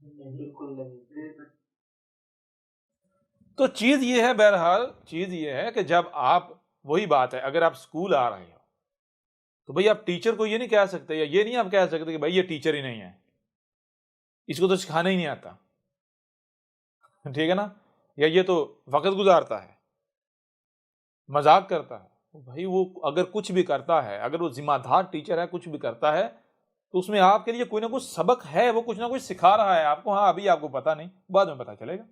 بالکل نہیں۔ تو چیز یہ ہے، بہرحال چیز یہ ہے کہ جب آپ، وہی بات ہے، اگر آپ اسکول آ رہے ہو تو بھئی آپ ٹیچر کو یہ نہیں کہہ سکتے، یا یہ نہیں آپ کہہ سکتے کہ بھئی یہ ٹیچر ہی نہیں ہے، اس کو تو سکھانا ہی نہیں آتا، ٹھیک ہے نا، یا یہ تو وقت گزارتا ہے، مذاق کرتا ہے۔ بھائی وہ اگر کچھ بھی کرتا ہے، اگر وہ ذمہ دار ٹیچر ہے، کچھ بھی کرتا ہے تو اس میں آپ کے لیے کوئی نہ کچھ سبق ہے، وہ کچھ نہ کچھ سکھا رہا ہے آپ کو۔ ہاں ابھی آپ کو پتا نہیں، بعد میں پتا چلے گا۔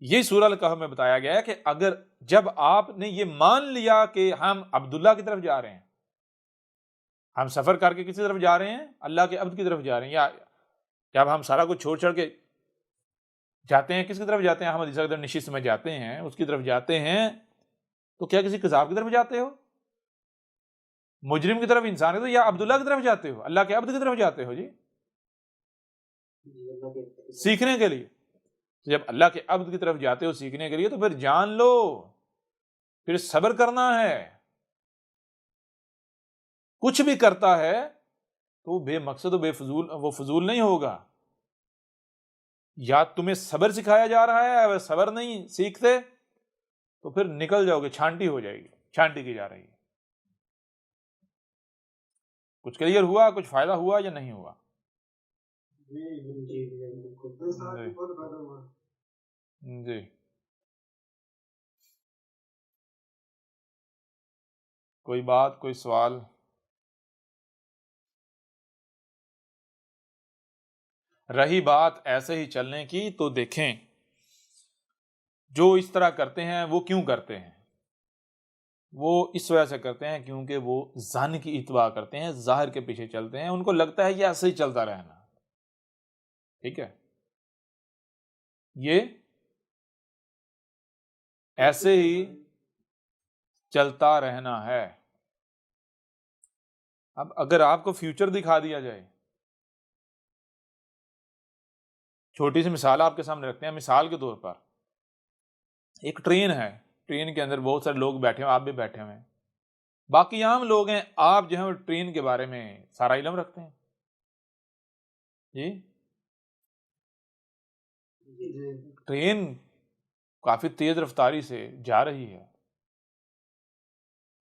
یہ سورہ الکہف میں بتایا گیا ہے کہ اگر جب آپ نے یہ مان لیا کہ ہم عبداللہ کی طرف جا رہے ہیں، ہم سفر کر کے کسی طرف جا رہے ہیں، اللہ کے عبد کی طرف جا رہے ہیں، یا جب ہم سارا کچھ چھوڑ چھڑ کے جاتے ہیں، کس کی طرف جاتے ہیں؟ احمد عیسیٰ کی طرف نشست میں جاتے ہیں، اس کی طرف جاتے ہیں، تو کیا کسی قذاب کی طرف جاتے ہو، مجرم کی طرف، انسان کی طرف، یا عبداللہ کی طرف جاتے ہو، اللہ کے عبد کی طرف جاتے ہو؟ جی سیکھنے کے لیے۔ جب اللہ کے عبد کی طرف جاتے ہو سیکھنے کے لیے تو پھر جان لو، پھر صبر کرنا ہے۔ کچھ بھی کرتا ہے تو بے مقصد و بے فضول، وہ فضول نہیں ہوگا۔ یا تمہیں صبر سکھایا جا رہا ہے، اگر صبر نہیں سیکھتے تو پھر نکل جاؤ گے، چھانٹی ہو جائے گی، چھانٹی کی جا رہی ہے۔ کچھ کلیئر ہوا؟ کچھ فائدہ ہوا یا نہیں ہوا؟ جی کوئی بات، کوئی سوال؟ رہی بات ایسے ہی چلنے کی تو دیکھیں، جو اس طرح کرتے ہیں وہ کیوں کرتے ہیں؟ وہ اس وجہ سے کرتے ہیں کیونکہ وہ ظن کی اتباع کرتے ہیں، ظاہر کے پیچھے چلتے ہیں، ان کو لگتا ہے یہ ایسے ہی چلتا رہنا، ٹھیک ہے، یہ ایسے ہی چلتا رہنا ہے۔ اب اگر آپ کو فیوچر دکھا دیا جائے، چھوٹی سی مثال آپ کے سامنے رکھتے ہیں، مثال کے طور پر ایک ٹرین ہے، ٹرین کے اندر بہت سارے لوگ بیٹھے ہوئے، آپ بھی بیٹھے ہوئے ہیں، باقی عام لوگ ہیں، آپ جو ہے ٹرین کے بارے میں سارا علم رکھتے ہیں جی، ٹرین کافی تیز رفتاری سے جا رہی ہے،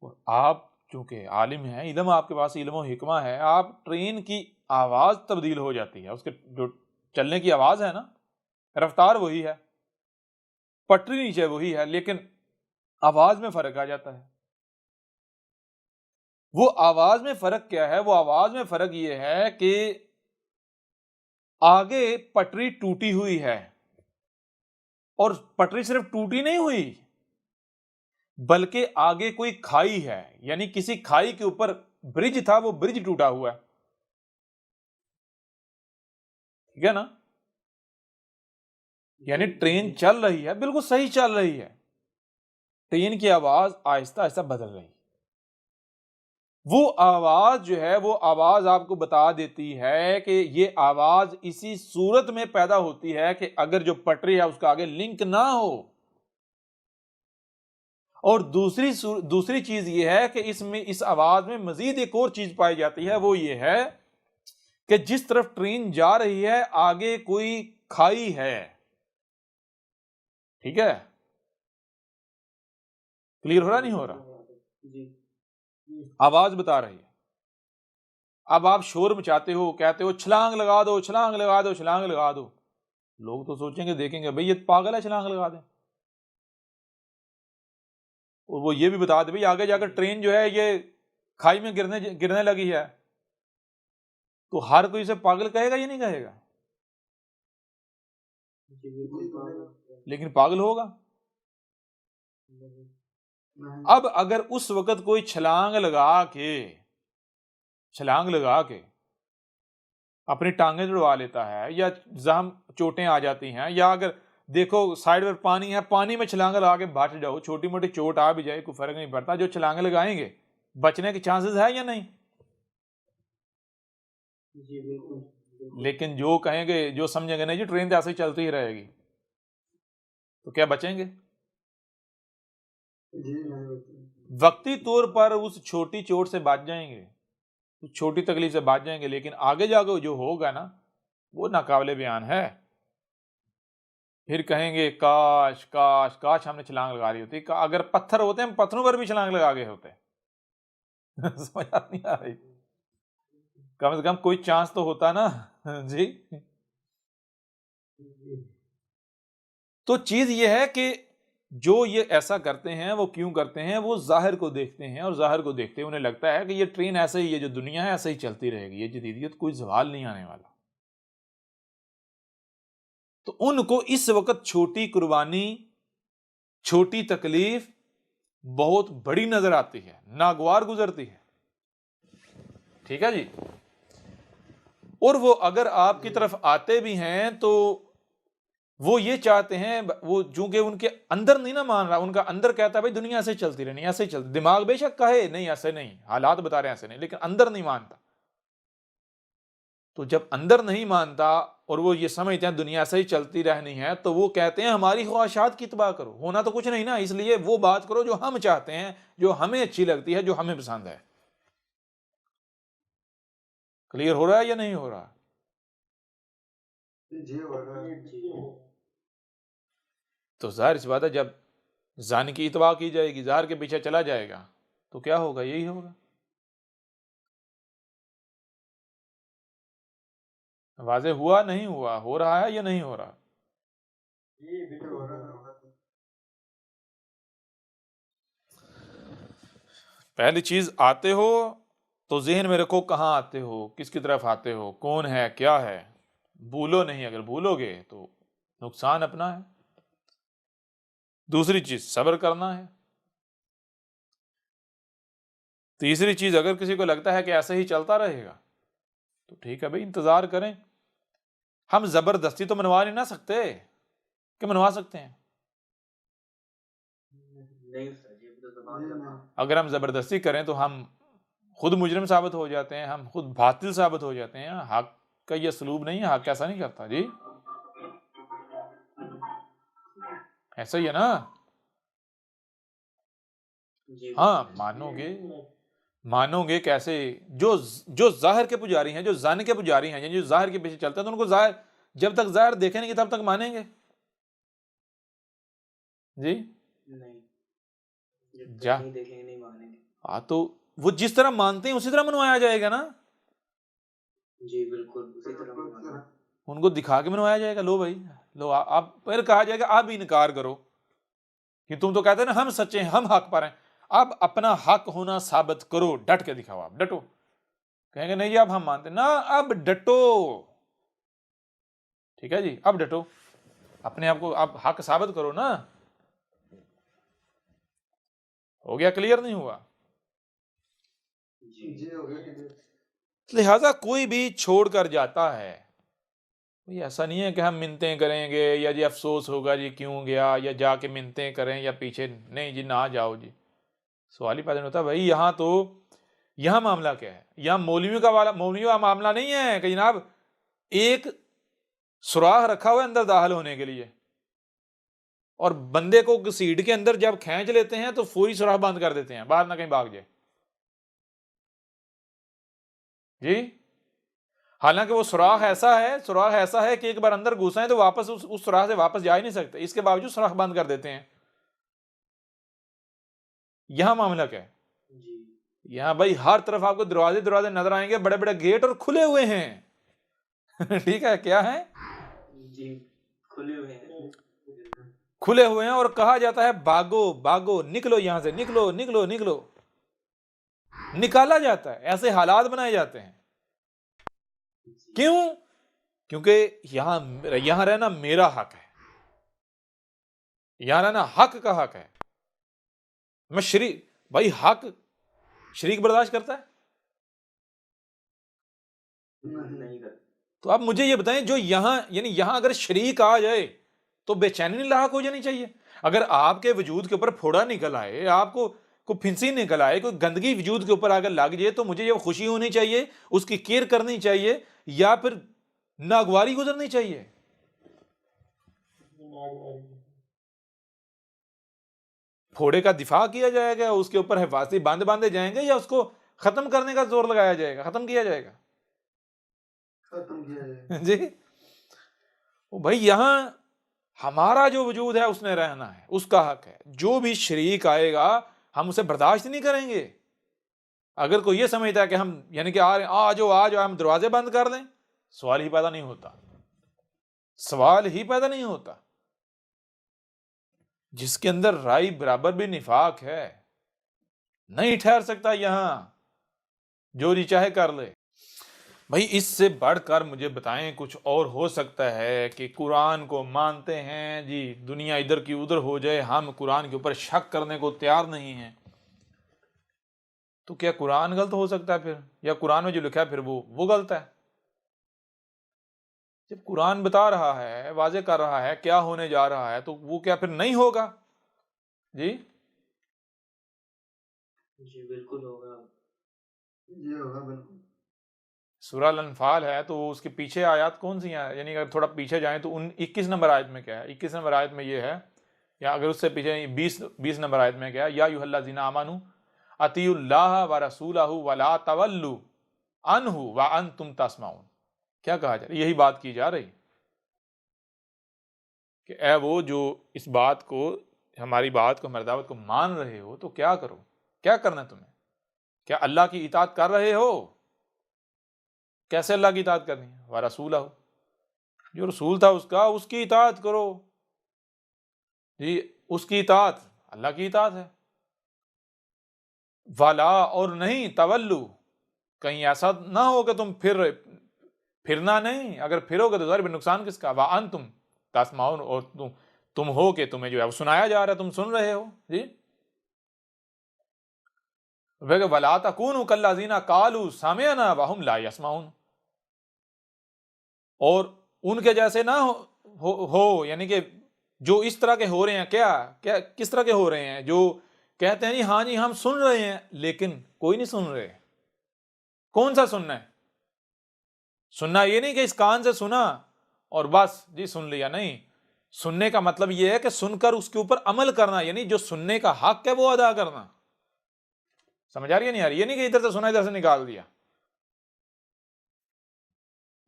اور آپ چونکہ عالم ہیں، علم آپ کے پاس علم و حکمہ ہے، آپ ٹرین کی آواز تبدیل ہو جاتی ہے، اس کے جو چلنے کی آواز ہے نا، رفتار وہی ہے، پٹری نیچے وہی ہے، لیکن آواز میں فرق آ جاتا ہے۔ وہ آواز میں فرق کیا ہے؟ وہ آواز میں فرق یہ ہے کہ آگے پٹری ٹوٹی ہوئی ہے، اور پٹری صرف ٹوٹی نہیں ہوئی بلکہ آگے کوئی کھائی ہے، یعنی کسی کھائی کے اوپر برج تھا، وہ برج ٹوٹا ہوا ہے، ٹھیک ہے نا؟ یعنی ٹرین چل رہی ہے، بالکل صحیح چل رہی ہے، ٹرین کی آواز آہستہ آہستہ بدل رہی ہے، وہ آواز جو ہے، وہ آواز آپ کو بتا دیتی ہے کہ یہ آواز اسی صورت میں پیدا ہوتی ہے کہ اگر جو پٹری ہے اس کا آگے لنک نہ ہو، اور دوسری چیز یہ ہے کہ اس آواز میں مزید ایک اور چیز پائی جاتی ہے، وہ یہ ہے کہ جس طرف ٹرین جا رہی ہے آگے کوئی کھائی ہے، ٹھیک ہے؟ کلیئر ہو رہا نہیں ہو رہا؟ آواز بتا رہی ہے۔ اب آپ شور مچاتے ہو، کہتے ہو چھلانگ لگا دو، چھلانگ لگا دو، چھلانگ لگا دو، لوگ تو سوچیں گے، دیکھیں گے بھئی یہ پاگل ہے، چھلانگ لگا دیں، اور وہ یہ بھی بتا دے بھئی آگے جا کر ٹرین جو ہے یہ کھائی میں گرنے لگی ہے، تو ہر کوئی اسے پاگل کہے گا یا نہیں کہے گا؟ لیکن پاگل ہوگا۔ اب اگر اس وقت کوئی چھلانگ لگا کے اپنی ٹانگیں جڑوا لیتا ہے، یا زخم چوٹیں آ جاتی ہیں، یا اگر دیکھو سائیڈ پر پانی ہے، پانی میں چھلانگ لگا کے بچ جاؤ، چھوٹی موٹی چوٹ آ بھی جائے، کوئی فرق نہیں پڑتا، جو چھلانگ لگائیں گے بچنے کے چانسز ہے یا نہیں؟ جی بالکل۔ لیکن جو کہیں گے، جو سمجھیں گے نہیں جی ٹرین تو ایسے ہی چلتی ہی رہے گی، تو کیا بچیں گے؟ وقتی طور پر اس چھوٹی چوٹ سے بچ جائیں گے، اس چھوٹی تکلیف سے بچ جائیں گے، لیکن آگے جا کے جو ہوگا نا وہ ناقابل بیان ہے، پھر کہیں گے کاش کاش کاش ہم نے چھلانگ لگا لی ہوتی، اگر پتھر ہوتے ہیں ہم پتھروں پر بھی چھلانگ لگا گئے ہوتے۔ سمجھ نہیں آ رہی؟ کم سے کم کوئی چانس تو ہوتا نا جی۔ تو چیز یہ ہے کہ جو یہ ایسا کرتے ہیں وہ کیوں کرتے ہیں؟ وہ ظاہر کو دیکھتے ہیں، اور ظاہر کو دیکھتے انہیں لگتا ہے کہ یہ ٹرین ایسے ہی، یہ جو دنیا ہے ایسے ہی چلتی رہے گی، یہ جدیدیت کوئی زوال نہیں آنے والا۔ تو ان کو اس وقت چھوٹی قربانی، چھوٹی تکلیف بہت بڑی نظر آتی ہے، ناگوار گزرتی ہے، ٹھیک ہے جی۔ اور وہ اگر آپ کی طرف آتے بھی ہیں تو وہ یہ چاہتے ہیں، وہ چونکہ ان کے اندر نہیں نا مان رہا، ان کا اندر کہتا ہے بھائی دنیا ایسے چلتی رہنی، ایسے ہی چلتی، دماغ بے شک کہے نہیں ایسے نہیں، حالات بتا رہے ہیں ایسے نہیں، لیکن اندر نہیں مانتا۔ تو جب اندر نہیں مانتا اور وہ یہ سمجھتے ہیں دنیا ایسے ہی چلتی رہنی ہے، تو وہ کہتے ہیں ہماری خواہشات کی اتباع کرو، ہونا تو کچھ نہیں نا، اس لیے وہ بات کرو جو ہم چاہتے ہیں، جو ہمیں اچھی لگتی ہے، جو ہمیں پسند ہے۔ کلیئر ہو رہا ہے یا نہیں ہو رہا؟ جی ہو رہا ہے۔ تو ظاہر سی بات ہے جب زان کی اتباع کی جائے گی، ظاہر کے پیچھے چلا جائے گا، تو کیا ہوگا؟ یہی ہوگا۔ واضح ہوا نہیں ہوا؟ ہو رہا ہے یا نہیں ہو رہا؟ جی بالکل ہو رہا ہے۔ پہلی چیز، آتے ہو تو ذہن میں رکھو کہاں آتے ہو، کس کی طرف آتے ہو، کون ہے، کیا ہے، بھولو نہیں، اگر بھولو گے تو نقصان اپنا ہے۔ دوسری چیز صبر کرنا ہے۔ تیسری چیز، اگر کسی کو لگتا ہے کہ ایسے ہی چلتا رہے گا تو ٹھیک ہے بھائی، انتظار کریں، ہم زبردستی تو منوا نہیں نہ سکتے، کہ منوا سکتے ہیں؟ نہیں سر، یہ تو زبان کا۔ اگر ہم زبردستی کریں تو ہم خود مجرم ثابت ہو جاتے ہیں، ہم خود باطل ثابت ہو جاتے ہیں. حق کا یہ اسلوب نہیں ہے، حق ایسا نہیں کرتا جی. ایسا ہی ہے نا. جی ہاں مانو گے کیسے؟ جو ظاہر کے پجاری ہیں، جو ظن کے پجاری ہیں، یعنی جو ظاہر کے پیچھے چلتے ہیں، تو ان کو ظاہر جب تک ظاہر دیکھیں گے تب تک مانیں گے جی. نہیں، جب تک جا نہیں دیکھیں گے نہیں مانیں گے. ہاں تو وہ جس طرح مانتے ہیں اسی طرح منوایا جائے گا نا. جی بالکل اسی طرح مانیں گے. ان کو دکھا کے منوایا جائے گا. لو بھائی لو، آپ پھر کہا جائے گا آپ انکار کرو کہ تم تو کہتے ہیں نا ہم سچے ہیں، ہم حق پر ہیں. اب اپنا حق ہونا ثابت کرو، ڈٹ کے دکھاؤ. آپ ڈٹو. کہیں گے نہیں جی اب ہم مانتے نا. اب ڈٹو. ٹھیک ہے جی، اب ڈٹو، اپنے آپ کو اب حق ثابت کرو نا. ہو گیا کلیئر نہیں ہوا؟ جی ہو گیا. لہذا کوئی بھی چھوڑ کر جاتا ہے، ایسا نہیں ہے کہ ہم منتیں کریں گے یا جی افسوس ہوگا جی کیوں گیا، یا جا کے منتیں کریں یا پیچھے نہیں جی نہ جاؤ جی. سوال ہی پیدا نہیں ہوتا. بھائی یہاں معاملہ کیا ہے؟ یہاں مولویوں کا معاملہ نہیں ہے کہ جناب ایک سوراخ رکھا ہوا ہے اندر داخل ہونے کے لیے، اور بندے کو سیٹ کے اندر جب کھینچ لیتے ہیں تو فوری سوراخ بند کر دیتے ہیں، باہر نہ کہیں بھاگ جائے جی. حالانکہ وہ سوراخ ایسا ہے کہ ایک بار اندر گھسیں تو واپس اس سوراخ سے واپس جا ہی نہیں سکتے. اس کے باوجود سوراخ بند کر دیتے ہیں. یہاں معاملہ کیا ہے؟ جی یہاں بھائی ہر طرف آپ کو دروازے نظر آئیں گے، بڑے بڑے گیٹ اور کھلے ہوئے ہیں. ٹھیک ہے، کیا ہے؟ جی کھلے ہوئے ہیں. کھلے ہوئے ہیں، اور کہا جاتا ہے بھاگو نکلو یہاں سے، نکلو. نکالا جاتا ہے، ایسے حالات بنائے جاتے ہیں. کیوں؟ کیونکہ یہاں رہنا میرا حق ہے، یہاں رہنا حق کا حق ہے. میں بھائی حق شریک برداشت کرتا ہے؟ نہیں کرتے. تو آپ مجھے یہ بتائیں، جو یہاں اگر شریک آ جائے تو بے چینی نہیں لاحق ہو جانی چاہیے. اگر آپ کے وجود کے اوپر پھوڑا نکل آئے، آپ کو کوئی پھنسی نکل آئے، کوئی گندگی وجود کے اوپر اگر لگ جائے، تو مجھے یہ خوشی ہونی چاہیے، اس کی کیئر کرنی چاہیے، یا پھر ناگواری گزرنی چاہیے؟ پھوڑے کا دفاع کیا جائے گا، اس کے اوپر حفاظتی بند باندھے جائیں گے، یا اس کو ختم کرنے کا زور لگایا جائے گا، ختم کیا جائے گا جی. بھائی یہاں ہمارا جو وجود ہے اس نے رہنا ہے، اس کا حق ہے. جو بھی شریک آئے گا ہم اسے برداشت نہیں کریں گے. اگر کوئی یہ سمجھتا ہے کہ ہم یعنی کہ آ جاؤ ہم دروازے بند کر دیں، سوال ہی پیدا نہیں ہوتا. جس کے اندر رائے برابر بھی نفاق ہے نہیں ٹھہر سکتا یہاں، جو جی چاہے کر لے. بھائی اس سے بڑھ کر مجھے بتائیں کچھ اور ہو سکتا ہے کہ قرآن کو مانتے ہیں جی، دنیا ادھر کی ادھر ہو جائے، ہم قرآن کے اوپر شک کرنے کو تیار نہیں ہیں، تو کیا قرآن غلط ہو سکتا ہے پھر؟ یا قرآن میں جو لکھا ہے پھر وہ غلط ہے؟ جب قرآن بتا رہا ہے، واضح کر رہا ہے کیا ہونے جا رہا ہے، تو وہ کیا پھر نہیں ہوگا؟ جی بالکل ہوگا. یہ ہوگا بالکل. سورہ الانفال ہے تو اس کے پیچھے آیات کون سی ہیں؟ یعنی اگر تھوڑا پیچھے جائیں تو 21 نمبر آیت میں کیا ہے؟ 21 نمبر آیت میں یہ ہے، یا اگر اس سے پیچھے 20 نمبر آیت میں کیا ہے؟ یا ایھا الذین آمنوا اطیعوا اللہ ورسولہ ولا تولوا عنہ وانتم تسمعون. کیا کہا جا رہا ہے؟ یہی بات کی جا رہی کہ اے وہ جو اس بات کو، ہماری بات کو، ہماری دعوت کو مان رہے ہو، تو کیا کرو؟ کیا کرنا ہے تمہیں؟ کیا اللہ کی اطاعت کر رہے ہو؟ کیسے اللہ کی اطاعت کرنی ہے؟ ورسولہ، جو رسول تھا اس کی اطاعت کرو جی. اس کی اطاعت اللہ کی اطاعت ہے. والا، اور نہیں تولو، کہیں ایسا نہ ہو کہ تم پھرنا نہیں. اگر پھرو گے تو ظاہر نقصان کس کا؟ وانتم تسمعون، اور تم ہو کہ تمہیں جو ہے وہ سنایا جا رہا ہے، تم سن رہے ہو جی. ولا تکونوا کالذین قالوا سمعنا وهم لا يسمعون، اور ان کے جیسے نہ ہو یعنی کہ جو اس طرح کے ہو رہے ہیں. کیا کس طرح کے ہو رہے ہیں؟ جو کہتے ہیں جی ہاں جی ہم سن رہے ہیں لیکن کوئی نہیں سن رہے. کون سا سننا ہے؟ سننا یہ نہیں کہ اس کان سے سنا اور بس جی سن لیا، نہیں. سننے کا مطلب یہ ہے کہ سن کر اس کے اوپر عمل کرنا، یعنی جو سننے کا حق ہے وہ ادا کرنا. سمجھ آ رہی ہے نہیں آ رہی؟ یہ نہیں کہ ادھر سے سنا ادھر سے نکال دیا.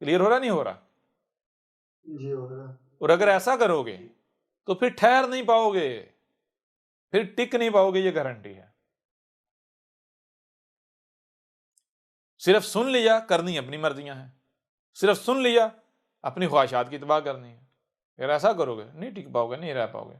کلیئر ہو رہا نہیں ہو رہا؟ جی ہو رہا. اور اگر ایسا کرو گے تو پھر ٹھہر نہیں پاؤ گے، پھر ٹک نہیں پاؤ گے، یہ گارنٹی ہے. صرف سن لیا، کرنی اپنی مرضیاں ہیں. صرف سن لیا، اپنی خواہشات کی اتباع کرنی ہے. اگر ایسا کرو گے نہیں ٹک پاؤ گے، نہیں رہ پاؤ گے.